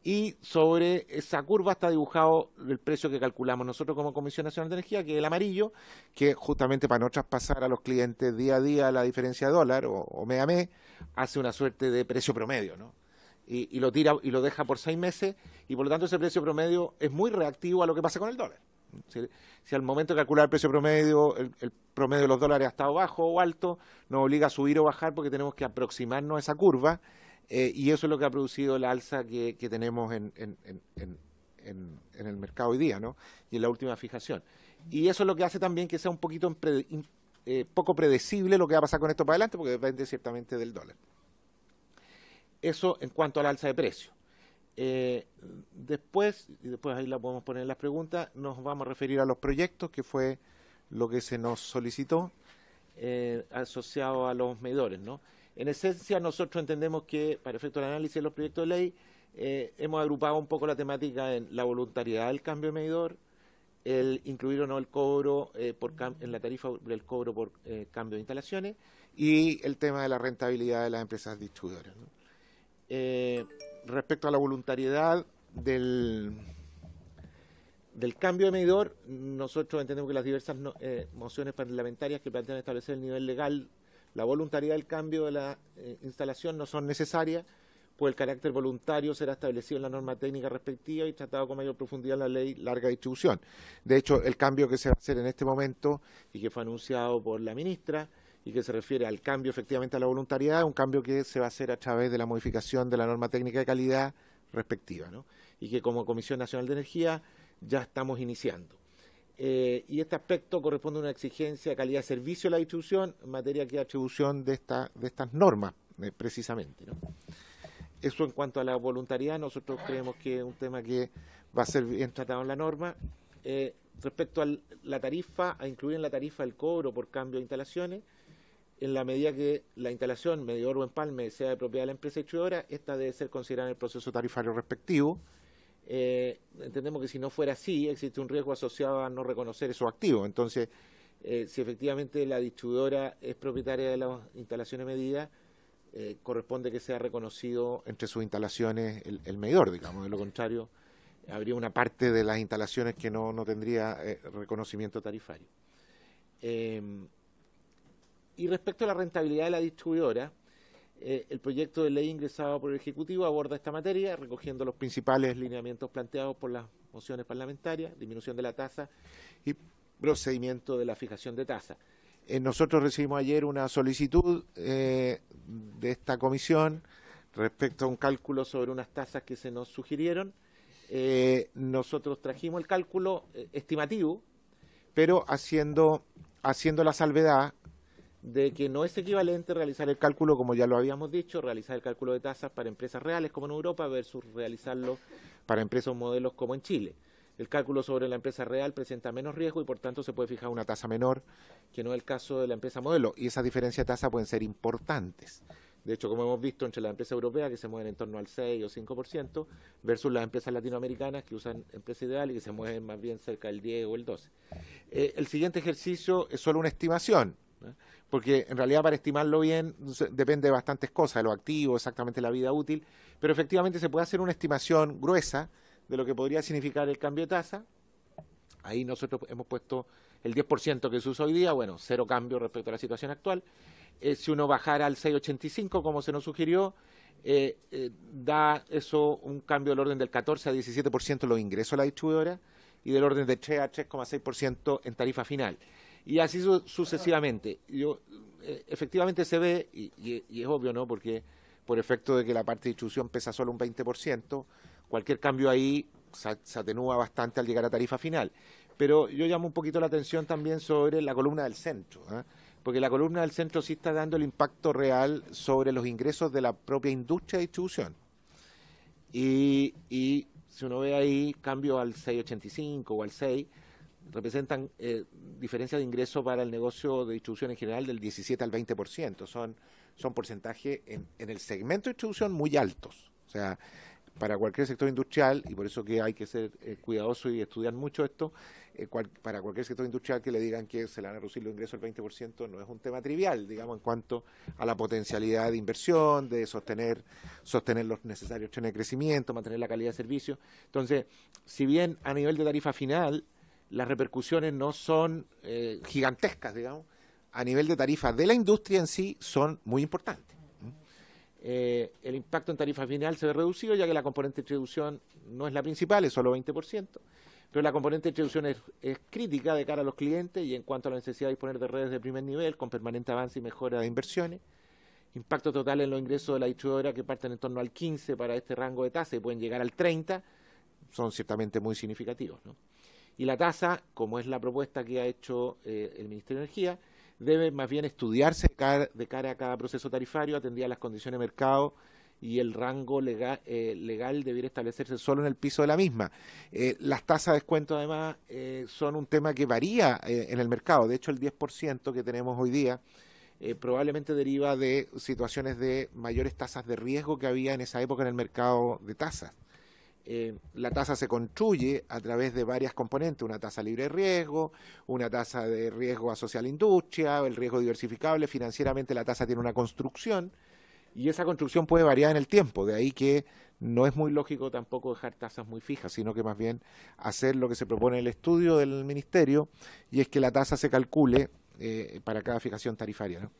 Y sobre esa curva está dibujado el precio que calculamos nosotros como Comisión Nacional de Energía, que es el amarillo, que justamente para no traspasar a los clientes día a día la diferencia de dólar o mes a mes, hace una suerte de precio promedio, ¿no? Y lo tira y lo deja por 6 meses, y por lo tanto ese precio promedio es muy reactivo a lo que pasa con el dólar. Si al momento de calcular el precio promedio, el promedio de los dólares ha estado bajo o alto, nos obliga a subir o bajar porque tenemos que aproximarnos a esa curva, y eso es lo que ha producido la alza que tenemos en el mercado hoy día, ¿no? Y en la última fijación. Y eso es lo que hace también que sea un poquito poco predecible lo que va a pasar con esto para adelante, porque depende ciertamente del dólar. Eso en cuanto al alza de precios. Después ahí la podemos poner en las preguntas, nos vamos a referir a los proyectos, que fue lo que se nos solicitó, asociado a los medidores, ¿no? En esencia, nosotros entendemos que, para efecto del análisis de los proyectos de ley, hemos agrupado un poco la temática en la voluntariedad del cambio de medidor, el incluir o no el cobro en la tarifa del cobro por cambio de instalaciones, y el tema de la rentabilidad de las empresas distribuidoras, ¿no? Respecto a la voluntariedad del cambio de medidor, nosotros entendemos que las diversas mociones parlamentarias que plantean establecer el nivel legal, la voluntariedad del cambio de la instalación no son necesarias, pues el carácter voluntario será establecido en la norma técnica respectiva y tratado con mayor profundidad en la ley larga distribución. De hecho, el cambio que se va a hacer en este momento y que fue anunciado por la ministra y que se refiere al cambio efectivamente a la voluntariedad, es un cambio que se va a hacer a través de la modificación de la norma técnica de calidad respectiva, ¿no? Y que como Comisión Nacional de Energía ya estamos iniciando. Y este aspecto corresponde a una exigencia de calidad de servicio de la distribución en materia de atribución de estas normas, precisamente, ¿no? Eso en cuanto a la voluntariedad, nosotros creemos que es un tema que va a ser bien tratado en la norma. Respecto a la tarifa, a incluir en la tarifa el cobro por cambio de instalaciones, en la medida que la instalación, medidor o empalme, sea de propiedad de la empresa distribuidora, esta debe ser considerada en el proceso tarifario respectivo. Entendemos que si no fuera así, existe un riesgo asociado a no reconocer esos activos. Entonces, si efectivamente la distribuidora es propietaria de las instalaciones medidas, corresponde que sea reconocido entre sus instalaciones el medidor, digamos. De lo contrario, habría una parte de las instalaciones que no tendría reconocimiento tarifario. Y respecto a la rentabilidad de la distribuidora, el proyecto de ley ingresado por el Ejecutivo aborda esta materia, recogiendo los principales lineamientos planteados por las mociones parlamentarias, disminución de la tasa y procedimiento de la fijación de tasa. Nosotros recibimos ayer una solicitud de esta comisión respecto a un cálculo sobre unas tasas que se nos sugirieron. Nosotros trajimos el cálculo estimativo, pero haciendo la salvedad de que no es equivalente realizar el cálculo, como ya lo habíamos dicho, realizar el cálculo de tasas para empresas reales como en Europa versus realizarlo para empresas o modelos como en Chile. El cálculo sobre la empresa real presenta menos riesgo y por tanto se puede fijar una tasa menor, que no es el caso de la empresa modelo, y esas diferencias de tasa pueden ser importantes. De hecho, como hemos visto entre las empresas europeas, que se mueven en torno al 6 o 5%, versus las empresas latinoamericanas que usan empresa ideal y que se mueven más bien cerca del 10 o el 12. El siguiente ejercicio es solo una estimación, ¿no? Porque en realidad para estimarlo bien depende de bastantes cosas, de los activos, exactamente la vida útil, pero efectivamente se puede hacer una estimación gruesa de lo que podría significar el cambio de tasa. Ahí nosotros hemos puesto el 10% que se usa hoy día, bueno, cero cambio respecto a la situación actual. Si uno bajara al 6,85, como se nos sugirió, da eso un cambio del orden del 14 a 17% en los ingresos a la distribuidora y del orden de 3 a 3,6% en tarifa final. Y así sucesivamente. Efectivamente se ve, y es obvio, ¿no? Porque por efecto de que la parte de distribución pesa solo un 20%, cualquier cambio ahí se atenúa bastante al llegar a tarifa final. Pero yo llamo un poquito la atención también sobre la columna del centro, ¿eh? Porque la columna del centro sí está dando el impacto real sobre los ingresos de la propia industria de distribución. Y si uno ve ahí cambio al 6,85 o al 6, representan diferencias de ingreso para el negocio de distribución en general del 17 al 20%. Son porcentajes en el segmento de distribución muy altos. O sea, para cualquier sector industrial, y por eso que hay que ser cuidadoso y estudiar mucho esto, para cualquier sector industrial que le digan que se le van a reducir los ingresos al 20% no es un tema trivial, digamos, en cuanto a la potencialidad de inversión, de sostener los necesarios trenes de crecimiento, mantener la calidad de servicio. Entonces, si bien a nivel de tarifa final las repercusiones no son gigantescas, digamos, a nivel de tarifa de la industria en sí son muy importantes. El impacto en tarifa final se ve reducido, ya que la componente de distribución no es la principal, es solo 20%, pero la componente de distribución es crítica de cara a los clientes y en cuanto a la necesidad de disponer de redes de primer nivel con permanente avance y mejora de inversiones. Impacto total en los ingresos de la distribuidora, que parten en torno al 15 para este rango de tasa y pueden llegar al 30, son ciertamente muy significativos, ¿no? Y la tasa, como es la propuesta que ha hecho el Ministerio de Energía, debe más bien estudiarse de cara a cada proceso tarifario, atendida a las condiciones de mercado, y el rango legal debiera establecerse solo en el piso de la misma. Las tasas de descuento, además, son un tema que varía en el mercado. De hecho, el 10% que tenemos hoy día probablemente deriva de situaciones de mayores tasas de riesgo que había en esa época en el mercado de tasas. La tasa se construye a través de varias componentes, una tasa libre de riesgo, una tasa de riesgo asociada a la industria, el riesgo diversificable. Financieramente la tasa tiene una construcción y esa construcción puede variar en el tiempo, de ahí que no es muy lógico tampoco dejar tasas muy fijas, sino que más bien hacer lo que se propone en el estudio del Ministerio, y es que la tasa se calcule para cada fijación tarifaria, ¿no?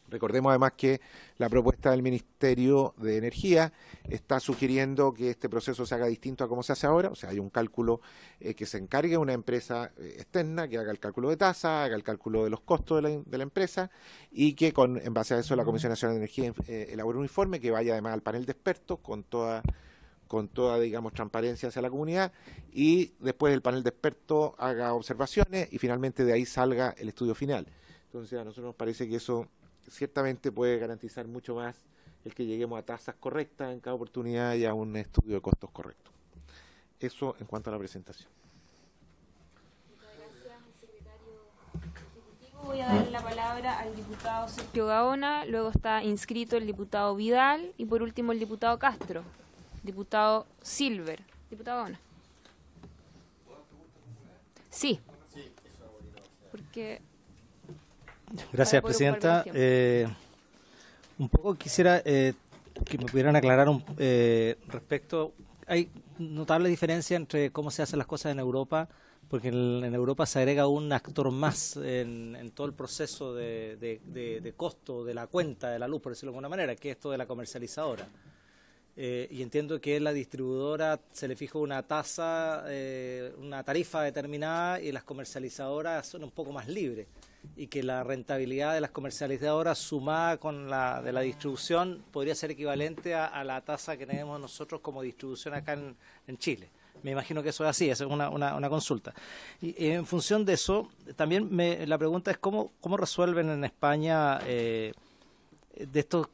Recordemos además que la propuesta del Ministerio de Energía está sugiriendo que este proceso se haga distinto a como se hace ahora, o sea, hay un cálculo que se encargue una empresa externa que haga el cálculo de tasa, haga el cálculo de los costos de la empresa, y que en base a eso la Comisión Nacional de Energía elabore un informe que vaya además al panel de expertos con toda, digamos, transparencia hacia la comunidad, y después el panel de expertos haga observaciones y finalmente de ahí salga el estudio final. Entonces a nosotros nos parece que eso ciertamente puede garantizar mucho más el que lleguemos a tasas correctas en cada oportunidad y a un estudio de costos correcto. Eso en cuanto a la presentación. Muchas gracias al secretario ejecutivo. Voy a darle la palabra al diputado Sergio Gaona, luego está inscrito el diputado Vidal y por último el diputado Castro, diputado Silver. Diputado Gaona. Sí. Porque... Gracias, presidenta. Un poco quisiera que me pudieran aclarar respecto. Hay notable diferencia entre cómo se hacen las cosas en Europa, porque en Europa se agrega un actor más en todo el proceso de costo de la cuenta de la luz, por decirlo de alguna manera, que es esto de la comercializadora. Y entiendo que la distribuidora se le fija una tasa, una tarifa determinada, y las comercializadoras son un poco más libres, y que la rentabilidad de las comercializadoras sumada con la de la distribución podría ser equivalente a la tasa que tenemos nosotros como distribución acá en Chile. Me imagino que eso es así, esa es una consulta. Y en función de eso, también la pregunta es cómo resuelven en España de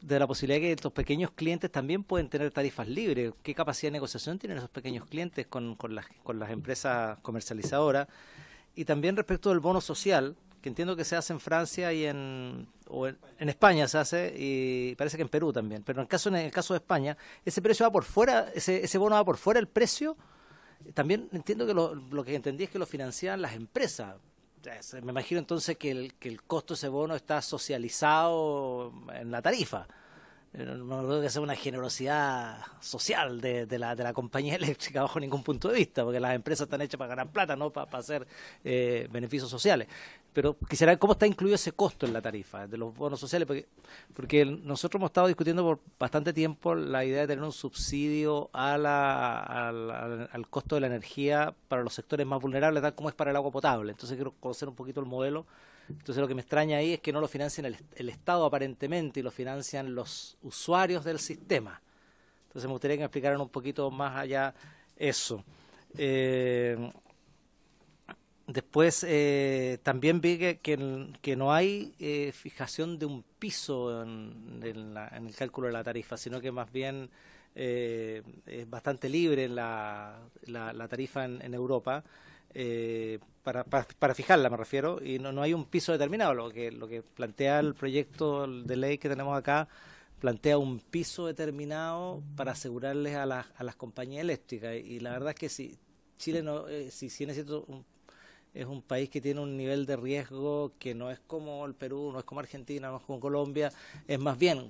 la posibilidad de que estos pequeños clientes también pueden tener tarifas libres. ¿Qué capacidad de negociación tienen esos pequeños clientes con las empresas comercializadoras? Y también respecto del bono social, que entiendo que se hace en Francia y en España se hace, y parece que en Perú también, pero en el caso de España, ese precio va por fuera, ese bono va por fuera del precio. También entiendo que lo que entendí es que lo financian las empresas. Me imagino entonces que el costo de ese bono está socializado en la tarifa. No creo que sea una generosidad social de la compañía eléctrica bajo ningún punto de vista, porque las empresas están hechas para ganar plata, no para hacer beneficios sociales. Pero quisiera ver cómo está incluido ese costo en la tarifa de los bonos sociales, porque nosotros hemos estado discutiendo por bastante tiempo la idea de tener un subsidio al costo de la energía para los sectores más vulnerables, tal como es para el agua potable. Entonces quiero conocer un poquito el modelo. Entonces lo que me extraña ahí es que no lo financien el Estado aparentemente, y lo financian los usuarios del sistema. Entonces me gustaría que me explicaran un poquito más allá eso. Después también vi que no hay fijación de un piso en el cálculo de la tarifa, sino que más bien es bastante libre la tarifa en Europa. para fijarla, me refiero, y no hay un piso determinado. Lo que plantea el proyecto de ley que tenemos acá, plantea un piso determinado para asegurarles a las compañías eléctricas, y la verdad es que si Chile es un país que tiene un nivel de riesgo que no es como el Perú, no es como Argentina, no es como Colombia, es más bien,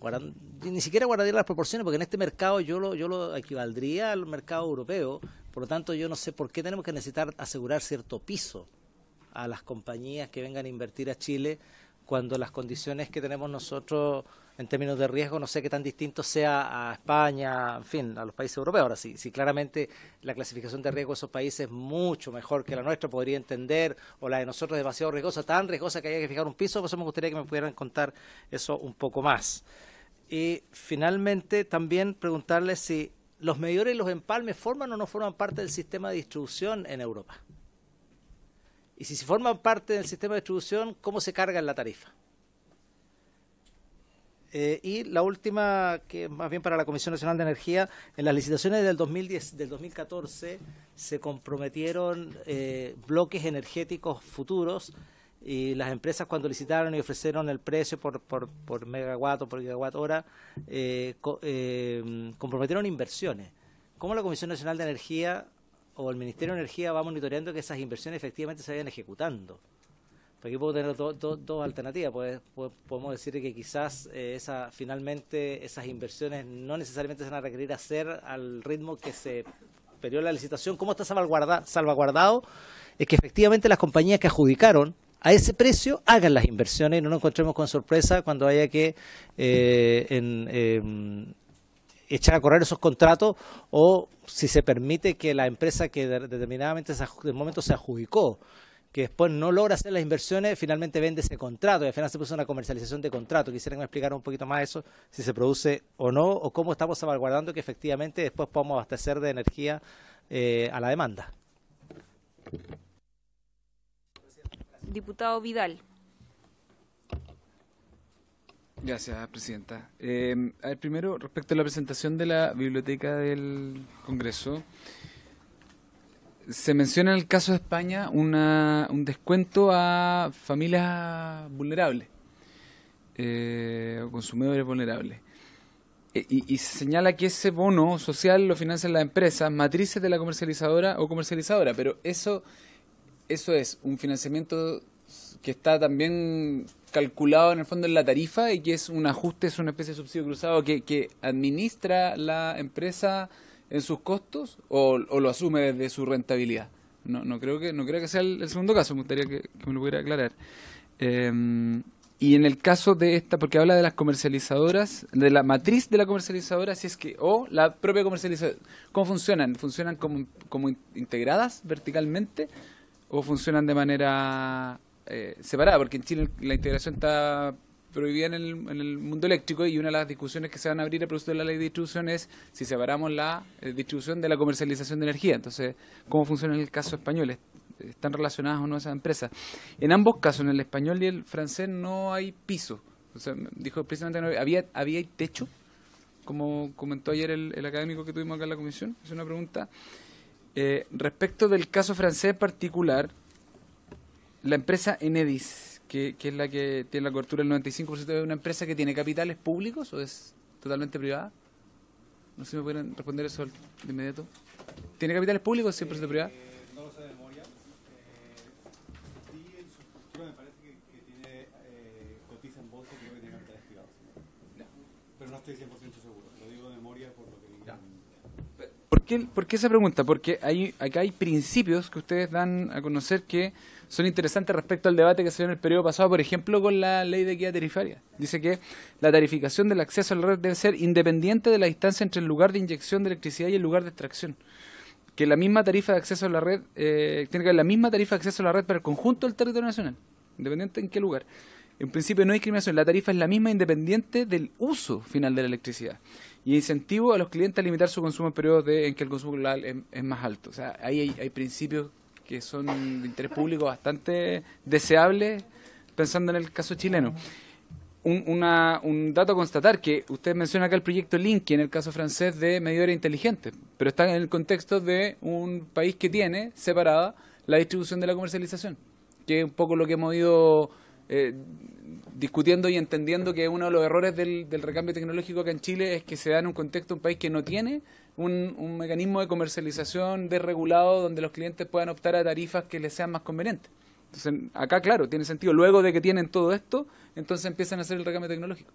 ni siquiera guardaría las proporciones, porque en este mercado yo lo equivaldría al mercado europeo. Por lo tanto, yo no sé por qué tenemos que necesitar asegurar cierto piso a las compañías que vengan a invertir a Chile, cuando las condiciones que tenemos nosotros en términos de riesgo no sé qué tan distinto sea a España, en fin, a los países europeos. Ahora sí, si claramente la clasificación de riesgo de esos países es mucho mejor que la nuestra, podría entender, o la de nosotros es demasiado riesgosa, tan riesgosa que haya que fijar un piso, por eso me gustaría que me pudieran contar eso un poco más. Y finalmente también preguntarles si los medidores y los empalmes forman o no forman parte del sistema de distribución en Europa. Y si forman parte del sistema de distribución, ¿cómo se carga en la tarifa? Y la última, que es más bien para la Comisión Nacional de Energía, en las licitaciones del 2014 se comprometieron bloques energéticos futuros, y las empresas cuando licitaron y ofrecieron el precio por megawatt o por gigawatt hora, comprometieron inversiones. ¿Cómo la Comisión Nacional de Energía o el Ministerio de Energía va monitoreando que esas inversiones efectivamente se vayan ejecutando? Porque aquí puedo tener dos alternativas. Podemos decir que quizás finalmente esas inversiones no necesariamente se van a requerir hacer al ritmo que se perdió la licitación. ¿Cómo está salvaguardado? Es que efectivamente las compañías que adjudicaron a ese precio hagan las inversiones y no nos encontremos con sorpresa cuando haya que echar a correr esos contratos, o si se permite que la empresa que determinadamente de momento se adjudicó, que después no logra hacer las inversiones, finalmente vende ese contrato y al final se produce una comercialización de contrato. Quisiera que me explicara un poquito más eso, si se produce o no, o cómo estamos salvaguardando que efectivamente después podamos abastecer de energía a la demanda. Diputado Vidal. Gracias, Presidenta. A ver, primero, respecto a la presentación de la Biblioteca del Congreso, se menciona en el caso de España un descuento a familias vulnerables, o consumidores vulnerables. Y se señala que ese bono social lo financian las empresas matrices de la comercializadora o comercializadora, pero eso es un financiamiento que está también calculado en el fondo en la tarifa, y que es un ajuste, es una especie de subsidio cruzado que administra la empresa en sus costos, o lo asume desde su rentabilidad. No creo que sea el segundo caso. Me gustaría que me lo pudiera aclarar. Y en el caso de esta, porque habla de las comercializadoras, de la matriz de la comercializadora, si es que, o la propia comercializadora, ¿cómo funcionan? ¿Funcionan como integradas verticalmente o funcionan de manera separada? Porque en Chile la integración está prohibida en el mundo eléctrico, y una de las discusiones que se van a abrir a propósito de la ley de distribución es si separamos la distribución de la comercialización de energía. Entonces, ¿cómo funciona en el caso español? ¿Están relacionadas o no esas empresas? En ambos casos, en el español y el francés, no hay piso. O sea, dijo precisamente no había techo, como comentó ayer el académico que tuvimos acá en la comisión. Es una pregunta. Respecto del caso francés en particular, la empresa Enedis, que es la que tiene la cobertura del 95%, de una empresa que tiene capitales públicos o es totalmente privada. No sé si me pueden responder eso de inmediato. ¿Tiene capitales públicos o es 100% privada? No lo sé de memoria. Sí, en su estructura me parece que tiene cotiza en bolsa, creo que tiene capitales privados. No. Pero no estoy 100% seguro. Lo digo de memoria por lo que vi. ¿Por qué esa pregunta? Porque acá hay principios que ustedes dan a conocer que son interesantes respecto al debate que se dio en el periodo pasado, por ejemplo, con la ley de equidad tarifaria. Dice que la tarificación del acceso a la red debe ser independiente de la distancia entre el lugar de inyección de electricidad y el lugar de extracción. Que la misma tarifa de acceso a la red, tiene que haber la misma tarifa de acceso a la red para el conjunto del territorio nacional, independiente en qué lugar. En principio no hay discriminación, la tarifa es la misma independiente del uso final de la electricidad. Y incentivo a los clientes a limitar su consumo en periodos en que el consumo global es más alto. O sea, ahí hay principios que son de interés público bastante deseables, pensando en el caso chileno. Un dato a constatar, que usted menciona acá el proyecto Linky, en el caso francés, de medidores inteligentes, pero está en el contexto de un país que tiene separada la distribución de la comercialización, que es un poco lo que hemos ido discutiendo y entendiendo que uno de los errores del recambio tecnológico acá en Chile es que se da en un contexto, un país que no tiene un mecanismo de comercialización desregulado donde los clientes puedan optar a tarifas que les sean más convenientes. Entonces, acá, claro, tiene sentido. Luego de que tienen todo esto, entonces empiezan a hacer el recambio tecnológico.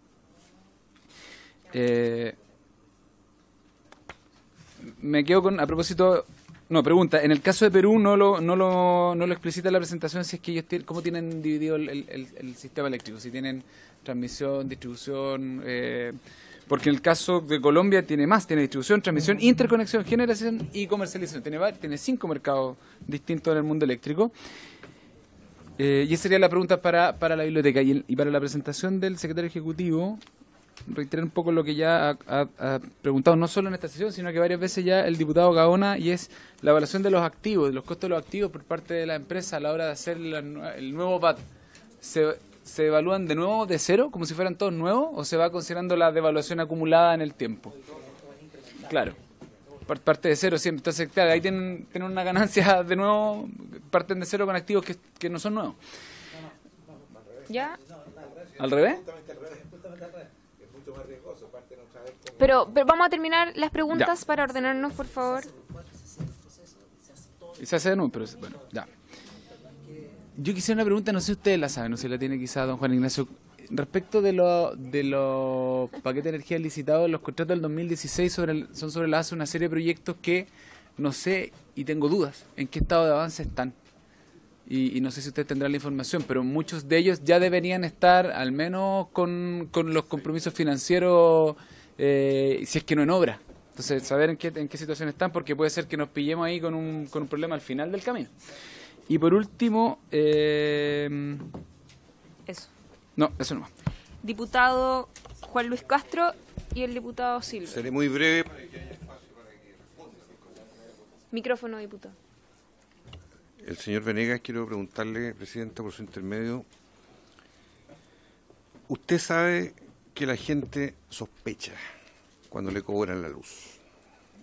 Me quedo con, a propósito, no, pregunta, en el caso de Perú no lo explicita la presentación si es que ellos tienen, cómo tienen dividido el sistema eléctrico, si tienen transmisión, distribución, porque en el caso de Colombia tiene distribución, transmisión, interconexión, generación y comercialización, tiene 5 mercados distintos en el mundo eléctrico. Y esa sería la pregunta para la biblioteca. Y para la presentación del secretario ejecutivo, reiterar un poco lo que ya ha preguntado, no solo en esta sesión, sino que varias veces ya el diputado Gaona, y es la evaluación de los activos, de los costos de los activos por parte de la empresa a la hora de hacer el nuevo VAT. ¿Se evalúan de nuevo de cero, como si fueran todos nuevos, o se va considerando la devaluación acumulada en el tiempo? Claro. Parte de cero siempre. Entonces, claro, ahí tienen una ganancia de nuevo, parten de cero con activos que no son nuevos. ¿Ya? ¿Al revés? Pero vamos a terminar las preguntas para ordenarnos, por favor. Y se hace de nuevo, pero bueno, ya. Yo quisiera una pregunta, no sé si ustedes la saben, no sé si la tiene quizá don Juan Ignacio. Respecto de los paquetes de energía licitados, los contratos del 2016 son sobre la base de una serie de proyectos que no sé y tengo dudas en qué estado de avance están. Y no sé si ustedes tendrán la información, pero muchos de ellos ya deberían estar al menos con los compromisos financieros, si es que no en obra. Entonces, saber en qué situación están, porque puede ser que nos pillemos ahí con un problema al final del camino. Y por último... Eso. No, eso no. Diputado Juan Luis Castro y el diputado Silva. Seré muy breve. Micrófono, diputado. El señor Venegas, quiero preguntarle, Presidenta, por su intermedio. Usted sabe que la gente sospecha cuando le cobran la luz.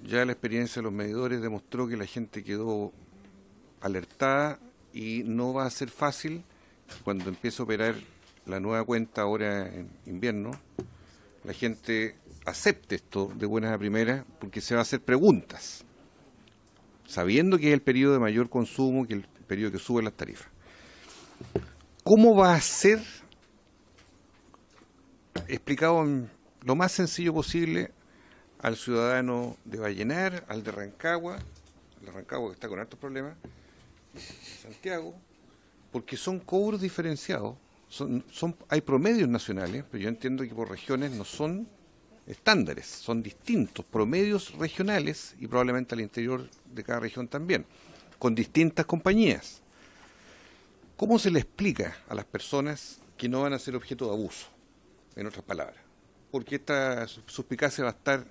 Ya la experiencia de los medidores demostró que la gente quedó alertada y no va a ser fácil cuando empiece a operar la nueva cuenta ahora en invierno, la gente acepte esto de buenas a primeras porque se va a hacer preguntas, sabiendo que es el periodo de mayor consumo, que es el periodo que suben las tarifas. ¿Cómo va a ser, explicado en lo más sencillo posible, al ciudadano de Vallenar, al de Rancagua, que está con hartos problemas, Santiago, porque son cobros diferenciados? Hay promedios nacionales, pero yo entiendo que por regiones no son estándares, son distintos, promedios regionales y probablemente al interior de cada región también, con distintas compañías. ¿Cómo se le explica a las personas que no van a ser objeto de abuso, en otras palabras? Porque esta suspicacia va a estar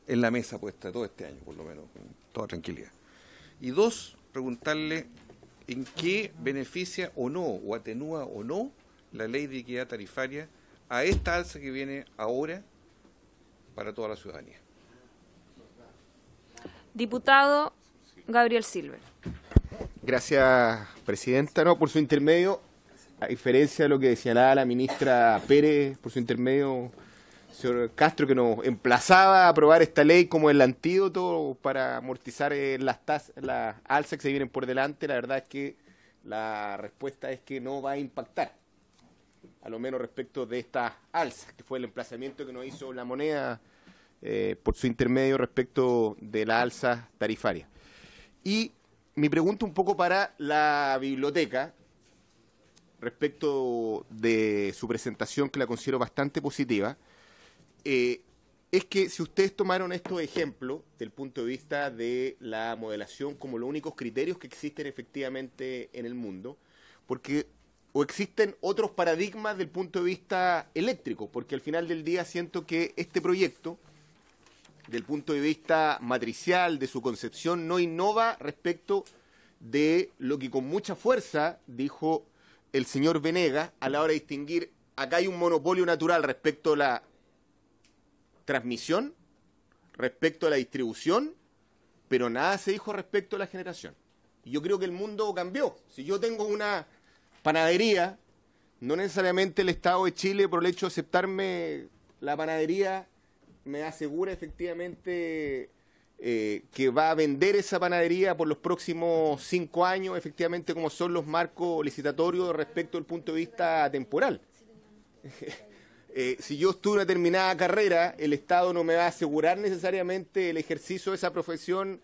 en la mesa puesta todo este año, por lo menos, con toda tranquilidad. Y dos, preguntarle en qué beneficia o no, o atenúa o no, la ley de equidad tarifaria a esta alza que viene ahora para toda la ciudadanía. Diputado Gabriel Silver. Gracias, Presidenta. No, por su intermedio, a diferencia de lo que señalaba la ministra Pérez, por su intermedio, señor Castro, que nos emplazaba a aprobar esta ley como el antídoto para amortizar las alzas que se vienen por delante, la verdad es que la respuesta es que no va a impactar, a lo menos respecto de esta alza, que fue el emplazamiento que nos hizo la moneda por su intermedio respecto de la alza tarifaria. Y mi pregunta un poco para la biblioteca, respecto de su presentación, que la considero bastante positiva, es que si ustedes tomaron estos ejemplos del punto de vista de la modelación como los únicos criterios que existen efectivamente en el mundo, porque o existen otros paradigmas del punto de vista eléctrico, porque al final del día siento que este proyecto, del punto de vista matricial, de su concepción, no innova respecto de lo que con mucha fuerza dijo el señor Venegas a la hora de distinguir, acá hay un monopolio natural respecto a la transmisión, respecto a la distribución, pero nada se dijo respecto a la generación. Y yo creo que el mundo cambió. Si yo tengo una panadería, no necesariamente el Estado de Chile, por el hecho de aceptarme la panadería, me asegura efectivamente que va a vender esa panadería por los próximos 5 años, efectivamente como son los marcos licitatorios respecto al punto de vista temporal. Si yo estuve en una determinada carrera, el Estado no me va a asegurar necesariamente el ejercicio de esa profesión,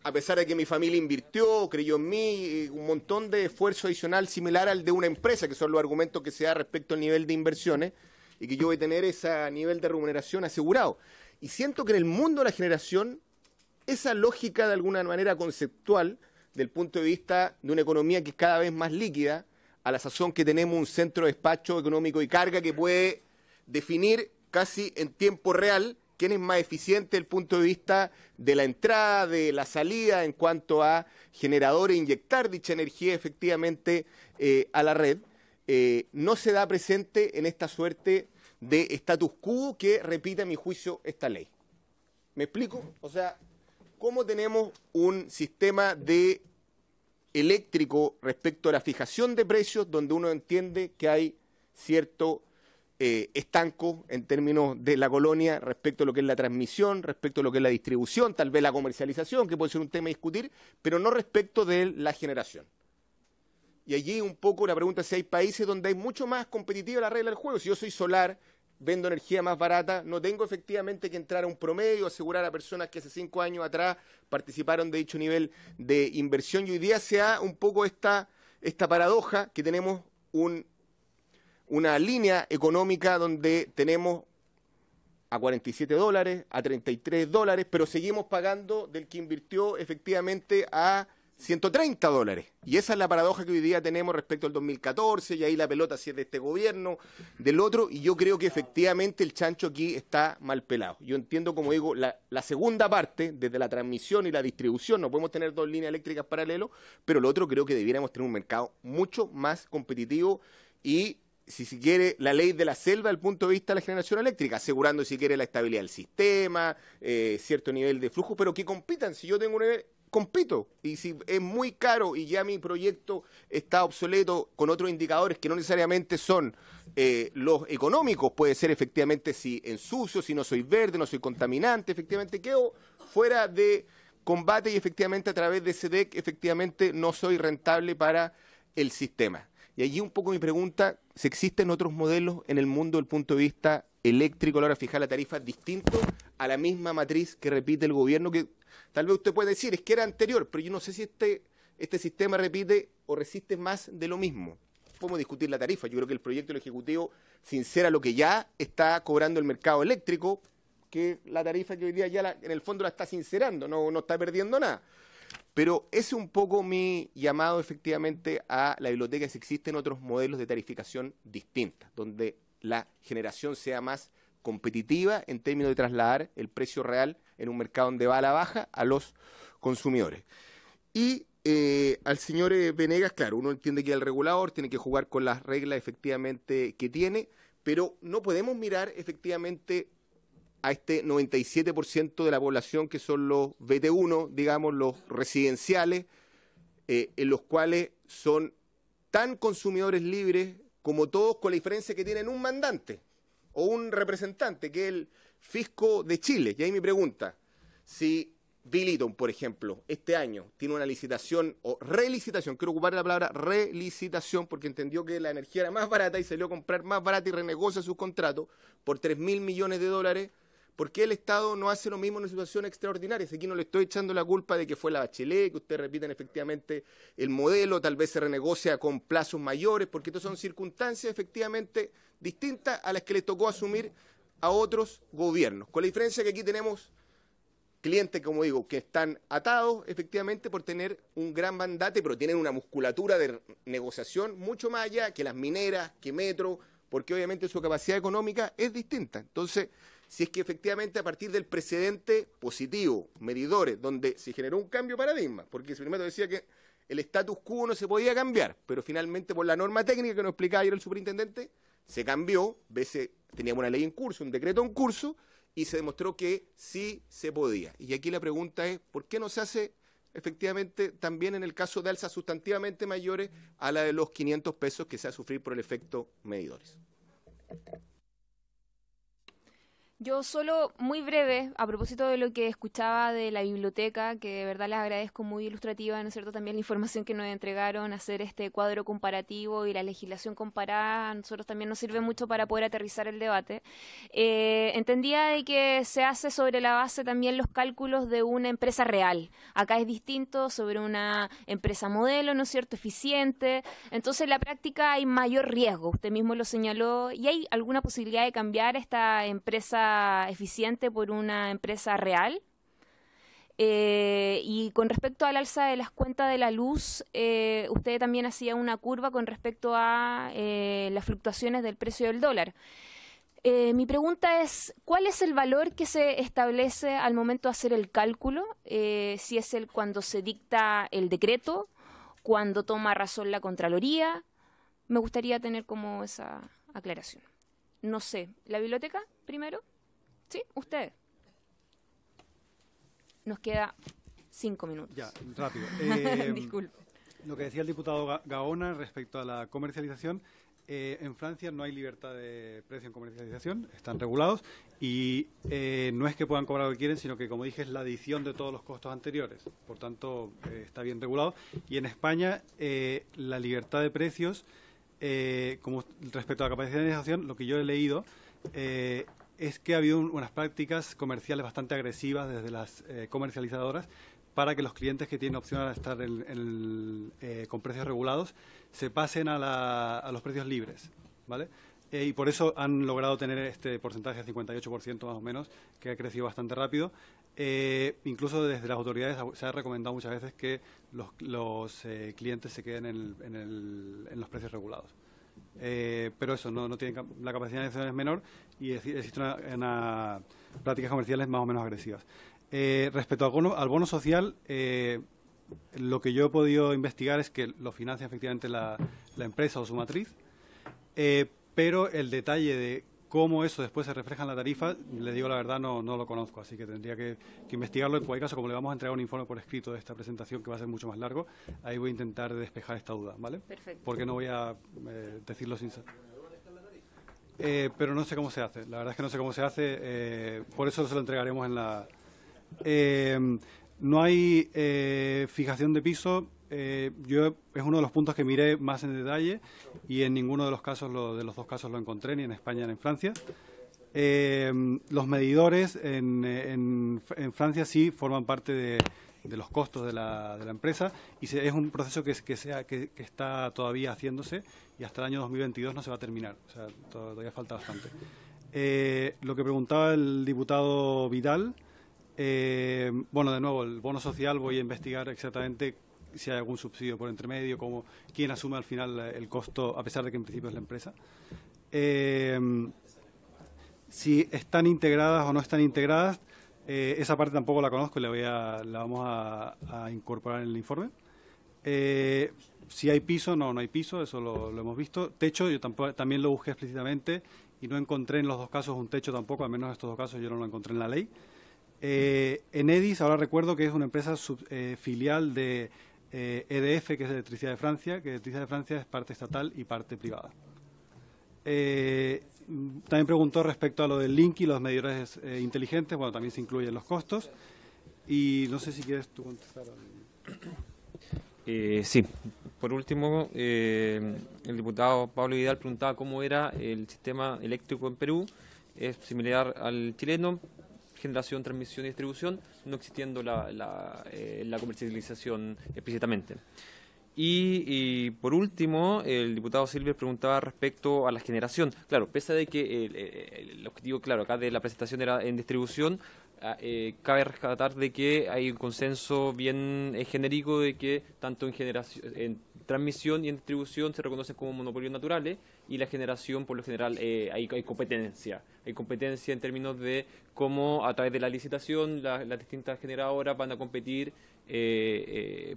a pesar de que mi familia invirtió, creyó en mí, un montón de esfuerzo adicional similar al de una empresa, que son los argumentos que se da respecto al nivel de inversiones, y que yo voy a tener ese nivel de remuneración asegurado. Y siento que en el mundo de la generación, esa lógica de alguna manera conceptual, del punto de vista de una economía que es cada vez más líquida, a la sazón que tenemos un centro de despacho económico y carga que puede definir casi en tiempo real quién es más eficiente desde el punto de vista de la entrada, de la salida, en cuanto a generador e inyectar dicha energía efectivamente a la red, no se da presente en esta suerte de status quo que repite, a mi juicio, esta ley. ¿Me explico? O sea, ¿cómo tenemos un sistema de eléctrico respecto a la fijación de precios donde uno entiende que hay cierto estanco en términos de la colonia respecto a lo que es la transmisión, respecto a lo que es la distribución, tal vez la comercialización, que puede ser un tema a discutir, pero no respecto de la generación? Y allí un poco la pregunta es si hay países donde hay mucho más competitiva la regla del juego. Si yo soy solar, vendo energía más barata, no tengo efectivamente que entrar a un promedio, asegurar a personas que hace 5 años atrás participaron de dicho nivel de inversión. Y hoy día se da un poco esta paradoja que tenemos una línea económica donde tenemos a $47, a $33, pero seguimos pagando del que invirtió efectivamente a $130. Y esa es la paradoja que hoy día tenemos respecto al 2014, y ahí la pelota si es de este gobierno, del otro, y yo creo que efectivamente el chancho aquí está mal pelado. Yo entiendo, como digo, la segunda parte, desde la transmisión y la distribución, no podemos tener 2 líneas eléctricas paralelos, pero lo otro creo que debiéramos tener un mercado mucho más competitivo y, si se quiere, la ley de la selva desde el punto de vista de la generación eléctrica, asegurando, si quiere, la estabilidad del sistema, cierto nivel de flujo, pero que compitan. Si yo tengo un nivel, compito, y si es muy caro y ya mi proyecto está obsoleto con otros indicadores que no necesariamente son los económicos, puede ser efectivamente si ensucio, si no soy verde, no soy contaminante, efectivamente quedo fuera de combate y efectivamente a través de SEDEC efectivamente no soy rentable para el sistema. Y allí un poco mi pregunta, si existen otros modelos en el mundo desde el punto de vista eléctrico a la hora de fijar la tarifa distinto a la misma matriz que repite el gobierno, que tal vez usted puede decir es que era anterior, pero yo no sé si este sistema repite o resiste más de lo mismo. Podemos discutir la tarifa. Yo creo que el proyecto del Ejecutivo sincera lo que ya está cobrando el mercado eléctrico, que la tarifa que hoy día ya en el fondo la está sincerando, no está perdiendo nada. Pero ese es un poco mi llamado efectivamente a la biblioteca, si existen otros modelos de tarificación distintas, donde la generación sea más competitiva en términos de trasladar el precio real en un mercado donde va a la baja a los consumidores. Y al señor Venegas, claro, uno entiende que el regulador tiene que jugar con las reglas efectivamente que tiene, pero no podemos mirar efectivamente a este 97% de la población que son los BT1, digamos, los residenciales, en los cuales son tan consumidores libres como todos, con la diferencia que tienen un mandante o un representante, que es el Fisco de Chile. Y ahí mi pregunta, si Bill Eaton, por ejemplo, este año tiene una licitación o relicitación, quiero ocupar la palabra relicitación porque entendió que la energía era más barata y salió a comprar más barata y renegocia sus contratos por $3.000 millones, ¿por qué el Estado no hace lo mismo en una situación extraordinaria? Si aquí no le estoy echando la culpa de que fue la Bachelet, que ustedes repiten efectivamente el modelo, tal vez se renegocia con plazos mayores, porque estas son circunstancias efectivamente distintas a las que les tocó asumir a otros gobiernos. Con la diferencia que aquí tenemos clientes, como digo, que están atados efectivamente por tener un gran mandate, pero tienen una musculatura de negociación mucho más allá que las mineras, que Metro, porque obviamente su capacidad económica es distinta. Entonces, si es que efectivamente a partir del precedente positivo, medidores, donde se generó un cambio de paradigma, porque primero decía que el status quo no se podía cambiar, pero finalmente por la norma técnica que nos explicaba ayer el superintendente, se cambió, veces teníamos una ley en curso, un decreto en curso, y se demostró que sí se podía. Y aquí la pregunta es, ¿por qué no se hace efectivamente, también en el caso de alzas sustantivamente mayores a la de los 500 pesos que se va a sufrir por el efecto medidores. Yo solo, muy breve, a propósito de lo que escuchaba de la biblioteca, que de verdad les agradezco, muy ilustrativa, ¿no es cierto?, también la información que nos entregaron, hacer este cuadro comparativo y la legislación comparada, a nosotros también nos sirve mucho para poder aterrizar el debate. Entendía de que se hace sobre la base también los cálculos de una empresa real. Acá es distinto sobre una empresa modelo, ¿no es cierto?, eficiente. Entonces, en la práctica hay mayor riesgo, usted mismo lo señaló, y hay alguna posibilidad de cambiar esta empresa eficiente por una empresa real. Y con respecto al alza de las cuentas de la luz, usted también hacía una curva con respecto a las fluctuaciones del precio del dólar. Mi pregunta es, ¿cuál es el valor que se establece al momento de hacer el cálculo? Si es cuando se dicta el decreto, cuando toma razón la Contraloría. Me gustaría tener como esa aclaración. No sé, ¿la biblioteca primero? ¿Sí? ¿Usted? Nos queda 5 minutos. Ya, rápido. Disculpe. Lo que decía el diputado Gaona respecto a la comercialización, en Francia no hay libertad de precio en comercialización, están regulados y no es que puedan cobrar lo que quieren, sino que, como dije, es la adición de todos los costos anteriores. Por tanto, está bien regulado. Y en España, la libertad de precios, como respecto a la capitalización, lo que yo he leído es que ha habido unas prácticas comerciales bastante agresivas desde las comercializadoras para que los clientes que tienen opción a estar con precios regulados se pasen a los precios libres, ¿vale? Y por eso han logrado tener este porcentaje de 58% más o menos, que ha crecido bastante rápido. Incluso desde las autoridades se ha recomendado muchas veces que los clientes se queden en los precios regulados. Pero eso, no tienen, la capacidad de negociación es menor y existen una prácticas comerciales más o menos agresivas. Respecto al bono social, lo que yo he podido investigar es que lo financia efectivamente la empresa o su matriz, pero el detalle de cómo eso después se refleja en la tarifa, le digo la verdad, no lo conozco, así que tendría que investigarlo. En cualquier caso, como le vamos a entregar un informe por escrito de esta presentación, que va a ser mucho más largo, ahí voy a intentar despejar esta duda, ¿vale? Perfecto. Porque no voy a decirlo sin saber. Pero no sé cómo se hace, la verdad es que no sé cómo se hace, por eso se lo entregaremos en la... no hay fijación de piso. Yo es uno de los puntos que miré más en detalle y en ninguno de los casos, de los dos casos lo encontré, ni en España ni en Francia. Los medidores en Francia sí forman parte de los costos de la empresa y es un proceso que está todavía haciéndose y hasta el año 2022 no se va a terminar, o sea, todavía falta bastante. Lo que preguntaba el diputado Vidal, bueno, de nuevo, el bono social voy a investigar exactamente si hay algún subsidio por entre medio, quién asume al final el costo, a pesar de que en principio es la empresa. Si están integradas o no están integradas, esa parte tampoco la conozco y la vamos a incorporar en el informe. Si hay piso, no hay piso, eso lo hemos visto. Techo, yo también lo busqué explícitamente y no encontré en los dos casos un techo tampoco, al menos en estos dos casos yo no lo encontré en la ley. Enedis, ahora recuerdo que es una empresa filial de EDF, que es Electricidad de Francia, que Electricidad de Francia es parte estatal y parte privada. También preguntó respecto a lo del link y los medidores inteligentes, bueno, también se incluyen los costos. Y no sé si quieres tú contestar. Sí, por último, el diputado Pablo Vidal preguntaba cómo era el sistema eléctrico en Perú. Es similar al chileno, generación, transmisión y distribución, no existiendo la comercialización explícitamente. Y por último, el diputado Silver preguntaba respecto a la generación. Claro, pese a que el objetivo, claro, acá de la presentación era en distribución, cabe rescatar de que hay un consenso bien genérico de que tanto en transmisión y en distribución se reconocen como monopolios naturales y la generación, por lo general, hay competencia. Hay competencia en términos de cómo a través de la licitación las distintas generadoras van a competir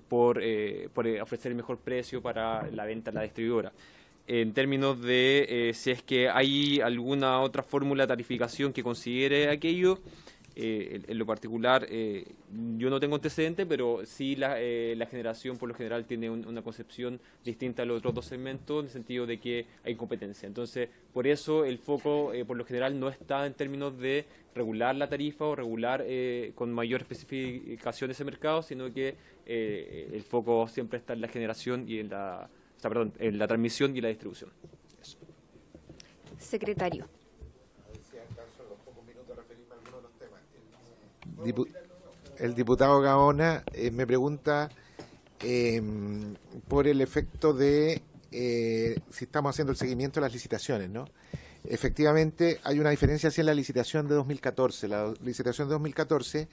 por ofrecer el mejor precio para la venta a la distribuidora. En términos de si es que hay alguna otra fórmula de tarificación que considere aquello, en lo particular, yo no tengo antecedente, pero sí la generación por lo general tiene una concepción distinta a los otros dos segmentos, en el sentido de que hay competencia. Entonces, por eso el foco por lo general no está en términos de regular la tarifa o regular con mayor especificación ese mercado, sino que el foco siempre está en la generación y en en la transmisión y la distribución. Eso. Secretario. El diputado Gaona me pregunta por el efecto de si estamos haciendo el seguimiento de las licitaciones, ¿no? Efectivamente, hay una diferencia así en la licitación de 2014. La licitación de 2014,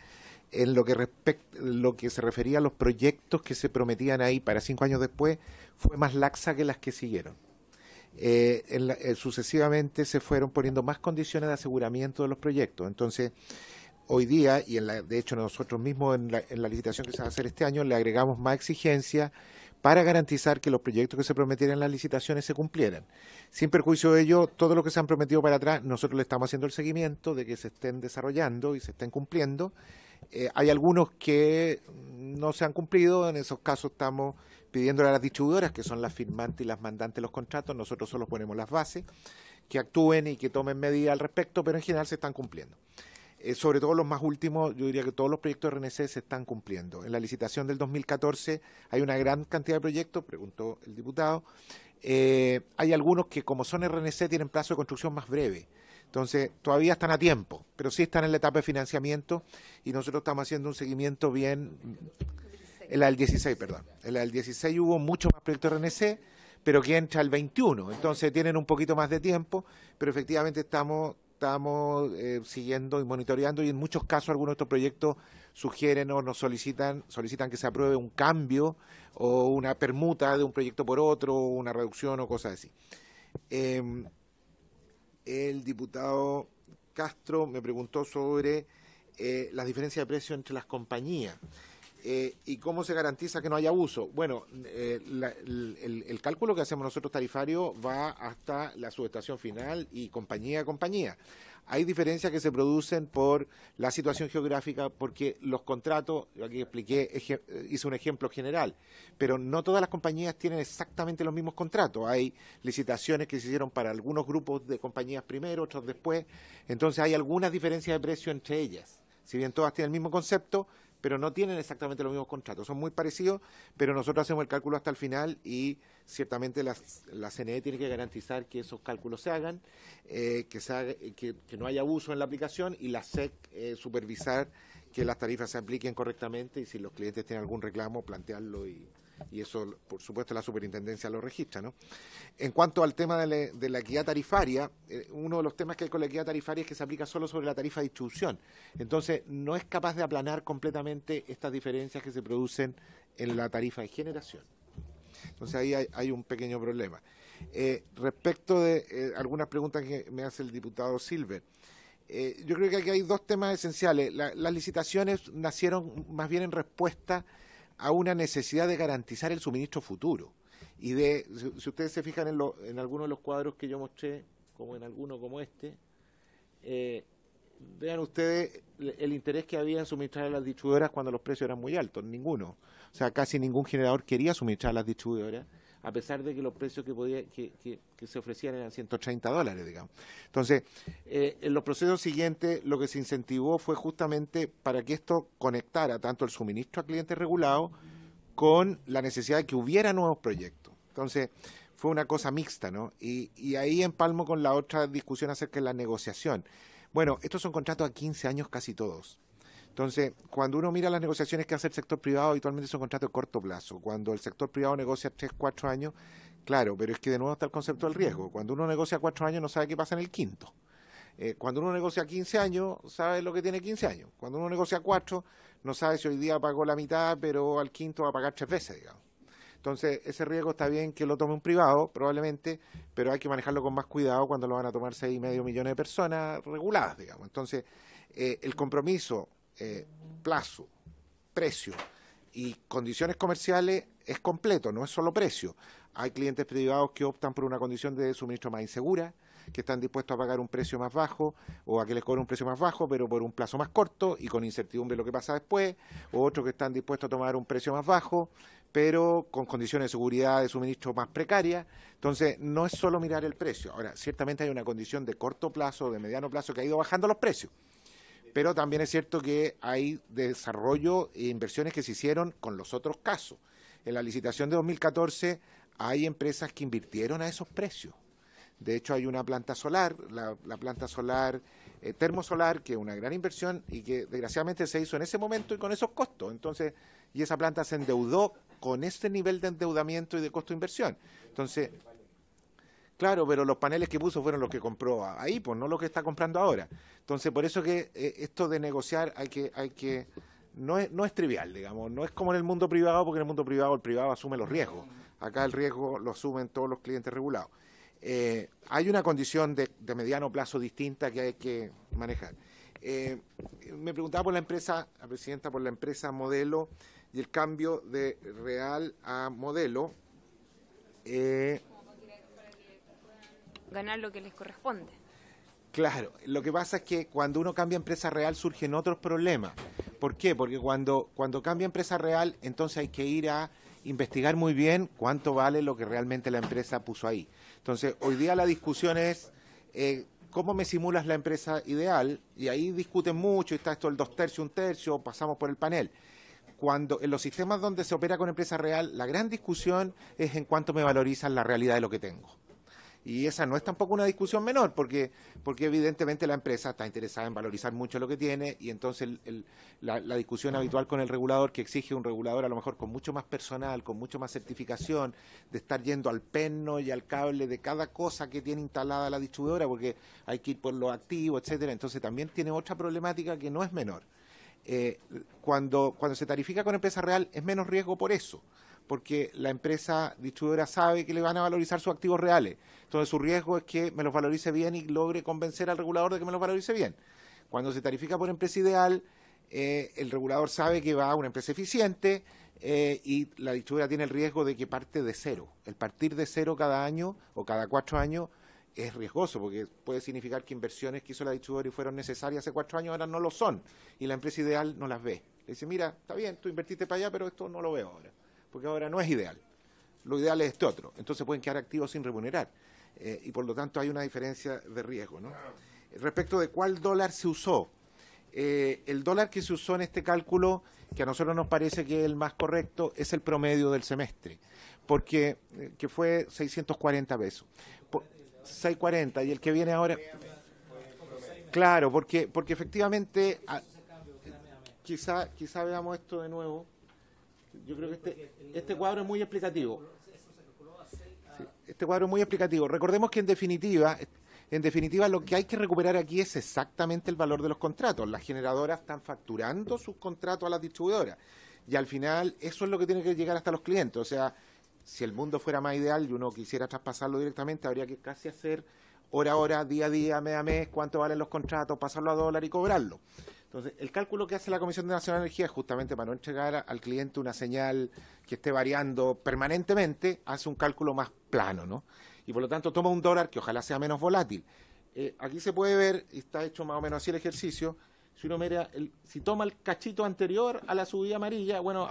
en lo que se refería a los proyectos que se prometían ahí para 5 años después, fue más laxa que las que siguieron. Sucesivamente se fueron poniendo más condiciones de aseguramiento de los proyectos. Entonces, hoy día, y de hecho nosotros mismos en la licitación que se va a hacer este año, le agregamos más exigencia para garantizar que los proyectos que se prometieran en las licitaciones se cumplieran. Sin perjuicio de ello, todo lo que se han prometido para atrás, nosotros le estamos haciendo el seguimiento de que se estén desarrollando y se estén cumpliendo. Hay algunos que no se han cumplido, en esos casos estamos pidiéndole a las distribuidoras, que son las firmantes y las mandantes de los contratos, nosotros solo ponemos las bases, que actúen y que tomen medidas al respecto, pero en general se están cumpliendo. Sobre todo los más últimos, yo diría que todos los proyectos de RNC se están cumpliendo. En la licitación del 2014 hay una gran cantidad de proyectos, preguntó el diputado. Hay algunos que, como son RNC, tienen plazo de construcción más breve. Entonces, todavía están a tiempo, pero sí están en la etapa de financiamiento y nosotros estamos haciendo un seguimiento bien. En la del 16, perdón. En la del 16 hubo muchos más proyectos RNC, pero que entra el 21. Entonces, tienen un poquito más de tiempo, pero efectivamente estamos siguiendo y monitoreando, y en muchos casos algunos de estos proyectos sugieren o nos solicitan que se apruebe un cambio o una permuta de un proyecto por otro, o una reducción o cosas así. El diputado Castro me preguntó sobre las diferencias de precio entre las compañías y cómo se garantiza que no haya abuso. Bueno, el cálculo que hacemos nosotros tarifario va hasta la subestación final y compañía a compañía. Hay diferencias que se producen por la situación geográfica, porque los contratos, aquí hice un ejemplo general, pero no todas las compañías tienen exactamente los mismos contratos. Hay licitaciones que se hicieron para algunos grupos de compañías primero, otros después, entonces hay algunas diferencias de precio entre ellas. Si bien todas tienen el mismo concepto, pero no tienen exactamente los mismos contratos. Son muy parecidos, pero nosotros hacemos el cálculo hasta el final y ciertamente la CNE tiene que garantizar que esos cálculos se hagan, que no haya abuso en la aplicación, y la SEC supervisar que las tarifas se apliquen correctamente, y si los clientes tienen algún reclamo, plantearlo, y eso, por supuesto, la superintendencia lo registra, ¿no? En cuanto al tema de la equidad tarifaria, uno de los temas que hay con la equidad tarifaria es que se aplica solo sobre la tarifa de distribución. Entonces, no es capaz de aplanar completamente estas diferencias que se producen en la tarifa de generación. Entonces, ahí hay un pequeño problema. Respecto de algunas preguntas que me hace el diputado Silver, yo creo que aquí hay dos temas esenciales. Las licitaciones nacieron más bien en respuesta a una necesidad de garantizar el suministro futuro. Y si ustedes se fijan en algunos de los cuadros que yo mostré, como en alguno como este, vean ustedes el interés que había en suministrar a las distribuidoras cuando los precios eran muy altos. Ninguno. O sea, casi ningún generador quería suministrar a las distribuidoras, a pesar de que los precios que se ofrecían eran $130, digamos. Entonces, en los procesos siguientes, lo que se incentivó fue justamente para que esto conectara tanto el suministro a clientes regulados con la necesidad de que hubiera nuevos proyectos. Entonces, fue una cosa mixta, ¿no? Y ahí empalmo con la otra discusión acerca de la negociación. Bueno, estos son contratos a 15 años casi todos. Entonces, cuando uno mira las negociaciones que hace el sector privado, habitualmente son contratos de corto plazo. Cuando el sector privado negocia 3, 4 años, claro, pero es que de nuevo está el concepto del riesgo. Cuando uno negocia 4 años, no sabe qué pasa en el quinto. Cuando uno negocia 15 años, sabe lo que tiene 15 años. Cuando uno negocia 4, no sabe si hoy día pagó la mitad, pero al quinto va a pagar 3 veces, digamos. Entonces, ese riesgo está bien que lo tome un privado, probablemente, pero hay que manejarlo con más cuidado cuando lo van a tomar 6,5 millones de personas reguladas, digamos. Entonces, el compromiso, plazo, precio y condiciones comerciales es completo, no es solo precio. Hay clientes privados que optan por una condición de suministro más insegura, que están dispuestos a pagar un precio más bajo o a que les cobre un precio más bajo, pero por un plazo más corto y con incertidumbre de lo que pasa después, o otros que están dispuestos a tomar un precio más bajo, pero con condiciones de seguridad de suministro más precarias. Entonces, no es solo mirar el precio. Ahora, ciertamente hay una condición de corto plazo, de mediano plazo, que ha ido bajando los precios. Pero también es cierto que hay desarrollo e inversiones que se hicieron con los otros casos. En la licitación de 2014 hay empresas que invirtieron a esos precios. De hecho, hay una planta solar, la planta solar termosolar, que es una gran inversión y que desgraciadamente se hizo en ese momento y con esos costos. Entonces, y esa planta se endeudó con este nivel de endeudamiento y de costo de inversión. Entonces, claro, pero los paneles que puso fueron los que compró ahí, pues no los que está comprando ahora. Entonces, por eso que esto de negociar no es trivial, digamos, no es como en el mundo privado, porque en el mundo privado el privado asume los riesgos. Acá el riesgo lo asumen todos los clientes regulados. Hay una condición de mediano plazo distinta que hay que manejar. Me preguntaba por la empresa, la presidenta, por la empresa modelo y el cambio de real a modelo. Ganar lo que les corresponde. Claro, lo que pasa es que cuando uno cambia empresa real surgen otros problemas. ¿Por qué? Porque cuando cambia empresa real, entonces hay que ir a investigar muy bien cuánto vale lo que realmente la empresa puso ahí. Entonces, hoy día la discusión es cómo me simulas la empresa ideal, y ahí discuten mucho, y está esto el 2/3, 1/3, pasamos por el panel. Cuando en los sistemas donde se opera con empresa real, la gran discusión es en cuánto me valorizan la realidad de lo que tengo. Y esa no es tampoco una discusión menor, porque evidentemente la empresa está interesada en valorizar mucho lo que tiene, y entonces la discusión habitual con el regulador, que exige un regulador a lo mejor con mucho más personal, con mucho más certificación, de estar yendo al perno y al cable de cada cosa que tiene instalada la distribuidora, porque hay que ir por los activos, etcétera. Entonces también tiene otra problemática que no es menor. Cuando se tarifica con empresa real es menos riesgo por eso, porque la empresa distribuidora sabe que le van a valorizar sus activos reales. Entonces su riesgo es que me los valorice bien y logre convencer al regulador de que me los valorice bien. Cuando se tarifica por empresa ideal, el regulador sabe que va a una empresa eficiente y la distribuidora tiene el riesgo de que parte de cero. El partir de cero cada año o cada 4 años es riesgoso, porque puede significar que inversiones que hizo la distribuidora y fueron necesarias hace 4 años ahora no lo son, y la empresa ideal no las ve. Le dice, mira, está bien, tú invertiste para allá, pero esto no lo veo ahora, porque ahora no es ideal. Lo ideal es este otro. Entonces pueden quedar activos sin remunerar. Y por lo tanto hay una diferencia de riesgo, ¿no? Respecto de cuál dólar se usó, el dólar que se usó en este cálculo, que a nosotros nos parece que es el más correcto, es el promedio del semestre, porque que fue 640 pesos. 640, y el que viene ahora... Claro, porque efectivamente... Quizá veamos esto de nuevo. Yo creo que este cuadro es muy explicativo. Sí, este cuadro es muy explicativo. Recordemos que en definitiva lo que hay que recuperar aquí es exactamente el valor de los contratos. Las generadoras están facturando sus contratos a las distribuidoras, y al final eso es lo que tiene que llegar hasta los clientes. O sea, si el mundo fuera más ideal y uno quisiera traspasarlo directamente, habría que casi hacer hora a hora, día a día, mes a mes, cuánto valen los contratos, pasarlo a dólar y cobrarlo. Entonces, el cálculo que hace la Comisión Nacional de Energía es justamente para no entregar al cliente una señal que esté variando permanentemente, hace un cálculo más plano, ¿no? Y por lo tanto toma un dólar que ojalá sea menos volátil. Aquí se puede ver, y está hecho más o menos así el ejercicio, si uno mira, si toma el cachito anterior a la subida amarilla, bueno,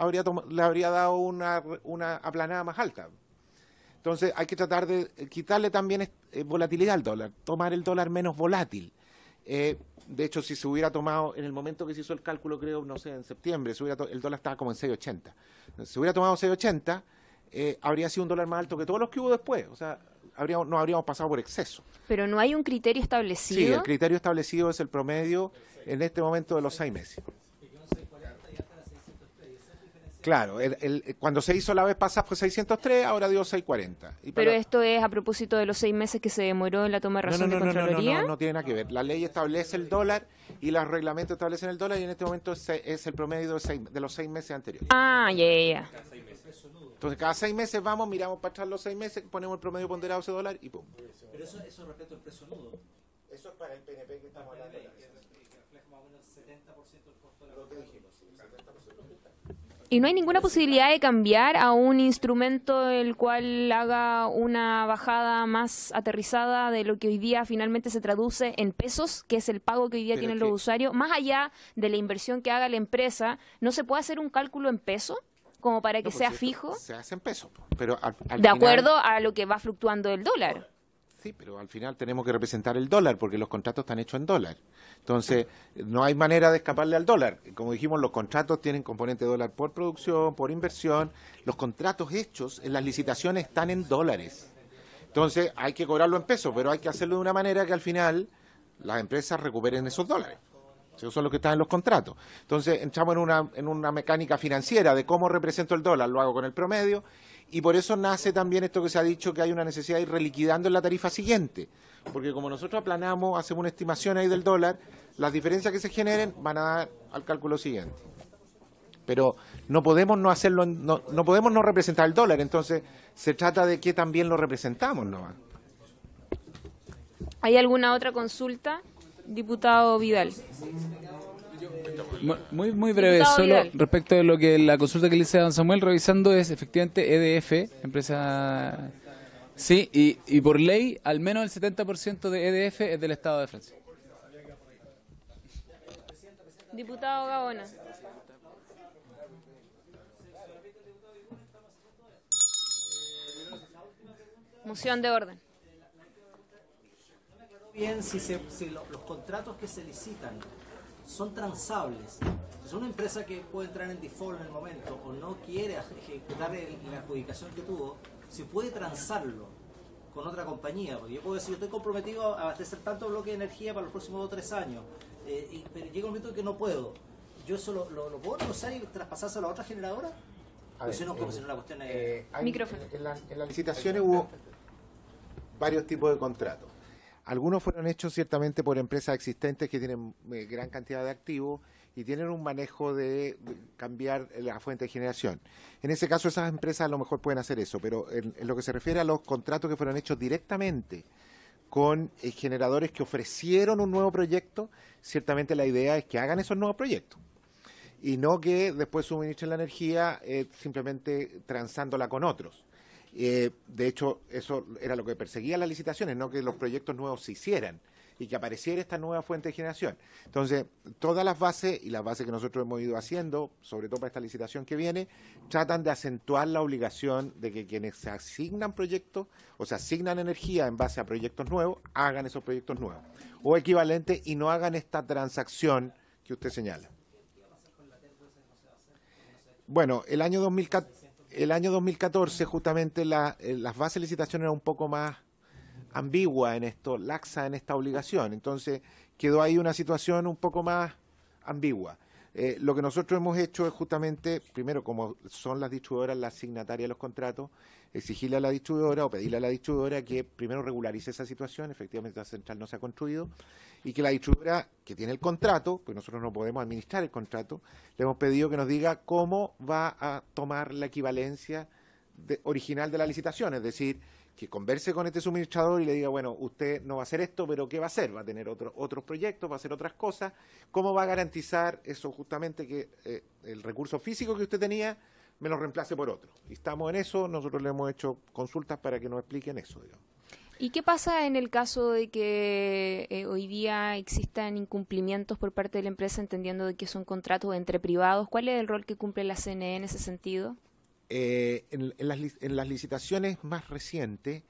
le habría dado una aplanada más alta. Entonces hay que tratar de quitarle también volatilidad al dólar, tomar el dólar menos volátil. De hecho, si se hubiera tomado, en el momento que se hizo el cálculo, creo, no sé, en septiembre, el dólar estaba como en 6.80. Si se hubiera tomado 6.80, habría sido un dólar más alto que todos los que hubo después. O sea, no habríamos pasado por exceso. Pero no hay un criterio establecido. Sí, el criterio establecido es el promedio en este momento de los 6 meses. Claro, cuando se hizo la vez pasada fue 603, ahora dio 640. Pero esto es a propósito de los 6 meses que se demoró en la toma de razón de Contraloría. No tiene nada que ver. La ley establece el dólar y los reglamentos establecen el dólar, y en este momento es el promedio de los 6 meses anteriores. Ah, ya. Entonces cada 6 meses vamos, miramos para atrás los 6 meses, ponemos el promedio ponderado de ese dólar y pum. Pero eso respecto al precio nudo. Eso es para el PNP que estamos hablando. Que refleja más o menos el 70% del costo de la ¿Y no hay ninguna posibilidad de cambiar a un instrumento el cual haga una bajada más aterrizada de lo que hoy día finalmente se traduce en pesos, que es el pago que hoy día tienen los usuarios? Más allá de la inversión que haga la empresa, ¿no se puede hacer un cálculo en pesos como para que sea fijo? Se hace en pesos, pero al de acuerdo a lo que va fluctuando el dólar. Sí, pero al final tenemos que representar el dólar porque los contratos están hechos en dólar. Entonces, no hay manera de escaparle al dólar. Como dijimos, los contratos tienen componente de dólar por producción, por inversión. Los contratos hechos en las licitaciones están en dólares. Entonces, hay que cobrarlo en pesos, pero hay que hacerlo de una manera que al final las empresas recuperen esos dólares. Esos son los que están en los contratos. Entonces, entramos en una mecánica financiera de cómo represento el dólar. Lo hago con el promedio. Y por eso nace también esto que se ha dicho, que hay una necesidad de ir reliquidando en la tarifa siguiente. Porque como nosotros aplanamos, hacemos una estimación ahí del dólar, las diferencias que se generen van a dar al cálculo siguiente. Pero no podemos no hacerlo, no podemos no representar el dólar. Entonces, se trata de que también lo representamos, ¿no? ¿Hay alguna otra consulta? Diputado Vidal. Muy breve, solo respecto de lo que la consulta que le hice a don Samuel, revisando, es efectivamente EDF, empresa... Sí, y por ley, al menos el 70% de EDF es del Estado de Francia. Diputado Gaona. Moción de orden. Bien, si los contratos que se licitan son transables. Si es una empresa que puede entrar en default en el momento o no quiere ejecutar la adjudicación que tuvo, si puede transarlo con otra compañía, porque yo puedo decir, yo estoy comprometido a abastecer tanto bloque de energía para los próximos 2 o 3 años, pero llega un momento en que no puedo. ¿Yo eso lo puedo negociar y traspasárselo a otra generadora? A ver, si no, como si no la cuestión Micrófono. En las licitaciones hubo varios tipos de contratos. Algunos fueron hechos ciertamente por empresas existentes que tienen gran cantidad de activos y tienen un manejo de cambiar la fuente de generación. En ese caso, esas empresas a lo mejor pueden hacer eso, pero en lo que se refiere a los contratos que fueron hechos directamente con generadores que ofrecieron un nuevo proyecto, ciertamente la idea es que hagan esos nuevos proyectos y no que después suministren la energía simplemente transándola con otros. De hecho, eso era lo que perseguía las licitaciones, no que los proyectos nuevos se hicieran y que apareciera esta nueva fuente de generación. Entonces, todas las bases y las bases que nosotros hemos ido haciendo, sobre todo para esta licitación que viene, tratan de acentuar la obligación de que quienes se asignan proyectos o se asignan energía en base a proyectos nuevos, hagan esos proyectos nuevos o equivalentes y no hagan esta transacción que usted señala. Bueno, el año 2014 justamente las bases de licitación eran un poco más ambigua en esto, laxa en esta obligación. Entonces quedó ahí una situación un poco más ambigua. Lo que nosotros hemos hecho es justamente, primero, como son las distribuidoras las signatarias de los contratos, exigirle a la distribuidora o pedirle a la distribuidora que primero regularice esa situación, efectivamente la central no se ha construido, y que la distribuidora que tiene el contrato, pues nosotros no podemos administrar el contrato, le hemos pedido que nos diga cómo va a tomar la equivalencia original de la licitación, es decir, que converse con este suministrador y le diga, bueno, usted no va a hacer esto, pero ¿qué va a hacer? Va a tener otros proyectos, va a hacer otras cosas. ¿Cómo va a garantizar eso justamente que el recurso físico que usted tenía me lo reemplace por otro? Y estamos en eso, nosotros le hemos hecho consultas para que nos expliquen eso, digamos. ¿Y qué pasa en el caso de que hoy día existan incumplimientos por parte de la empresa, entendiendo de que son contratos entre privados? ¿Cuál es el rol que cumple la CNE en ese sentido? En las licitaciones más recientes,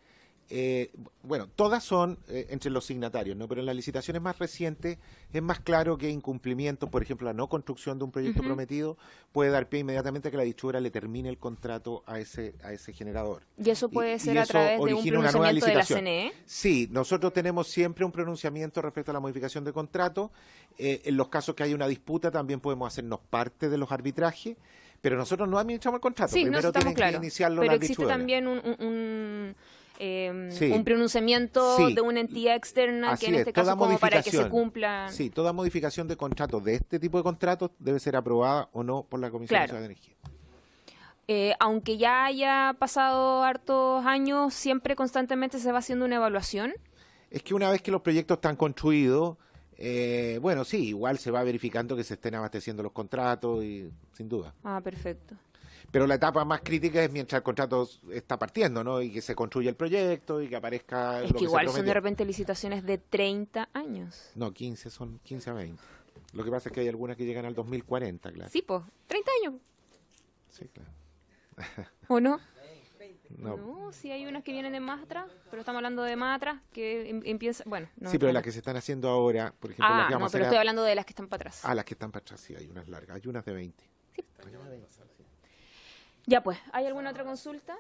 bueno, todas son entre los signatarios, ¿no? Pero en las licitaciones más recientes es más claro que incumplimientos, por ejemplo, la no construcción de un proyecto prometido puede dar pie inmediatamente a que la distribuidora le termine el contrato a ese generador. ¿Y eso puede ser a través de un pronunciamiento de la CNE? Sí, nosotros tenemos siempre un pronunciamiento respecto a la modificación de contrato. En los casos que hay una disputa también podemos hacernos parte de los arbitrajes, pero nosotros no administramos el contrato. Sí, primero tienen que iniciarlo pero la existe distribuidora. también un pronunciamiento de una entidad externa Así que en este caso como para que se cumpla. Sí, toda modificación de contratos de este tipo de contratos debe ser aprobada o no por la Comisión Nacional de Energía. Aunque ya haya pasado hartos años, siempre constantemente se va haciendo una evaluación. Es que una vez que los proyectos están construidos, Bueno, sí, igual se va verificando que se estén abasteciendo los contratos y sin duda. Ah, perfecto. Pero la etapa más crítica es mientras el contrato está partiendo, ¿no? Y que se construya el proyecto y que aparezca Es lo que que igual se son de prometió. repente licitaciones de 30 años. No, 15 son 15 a 20. Lo que pasa es que hay algunas que llegan al 2040, claro. Sí, pues, 30 años. Sí, claro. ¿O no? No. No, sí hay unas que vienen de más atrás, pero estamos hablando de más atrás, que empieza, bueno. No, Sí, pero no. las que se están haciendo ahora, por ejemplo, las Ah, que no, vamos pero a estoy hacer... hablando de las que están para atrás. Ah, las que están para atrás, sí, hay unas largas, hay unas de 20. Ya pues, ¿hay alguna otra consulta?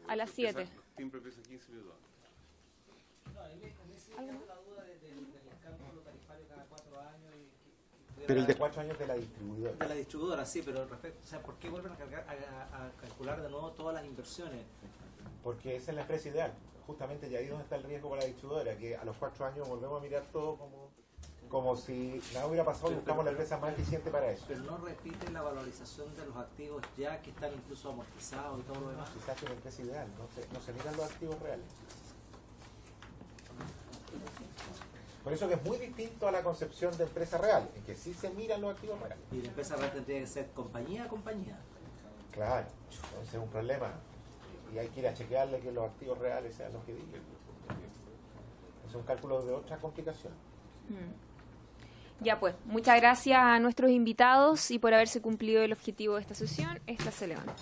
A las 7. Pero el de 4 años de la distribuidora. De la distribuidora, sí, pero respecto, o sea, ¿por qué vuelven a calcular de nuevo todas las inversiones? Porque esa es la empresa ideal. Justamente, y ahí es donde está el riesgo para la distribuidora, que a los 4 años volvemos a mirar todo como si nada hubiera pasado y buscamos la empresa más eficiente para eso. Pero no repite la valorización de los activos ya que están incluso amortizados y todo lo demás. Quizás es una empresa ideal, no se miran los activos reales. Por eso que es muy distinto a la concepción de empresa real, en que sí se miran los activos reales. Y la empresa real tendría que ser compañía a compañía. Claro, entonces es un problema. Y hay que ir a chequearle que los activos reales sean los que digan. Es un cálculo de otra complicación. Ya pues, muchas gracias a nuestros invitados y por haberse cumplido el objetivo de esta sesión. Esta se levanta.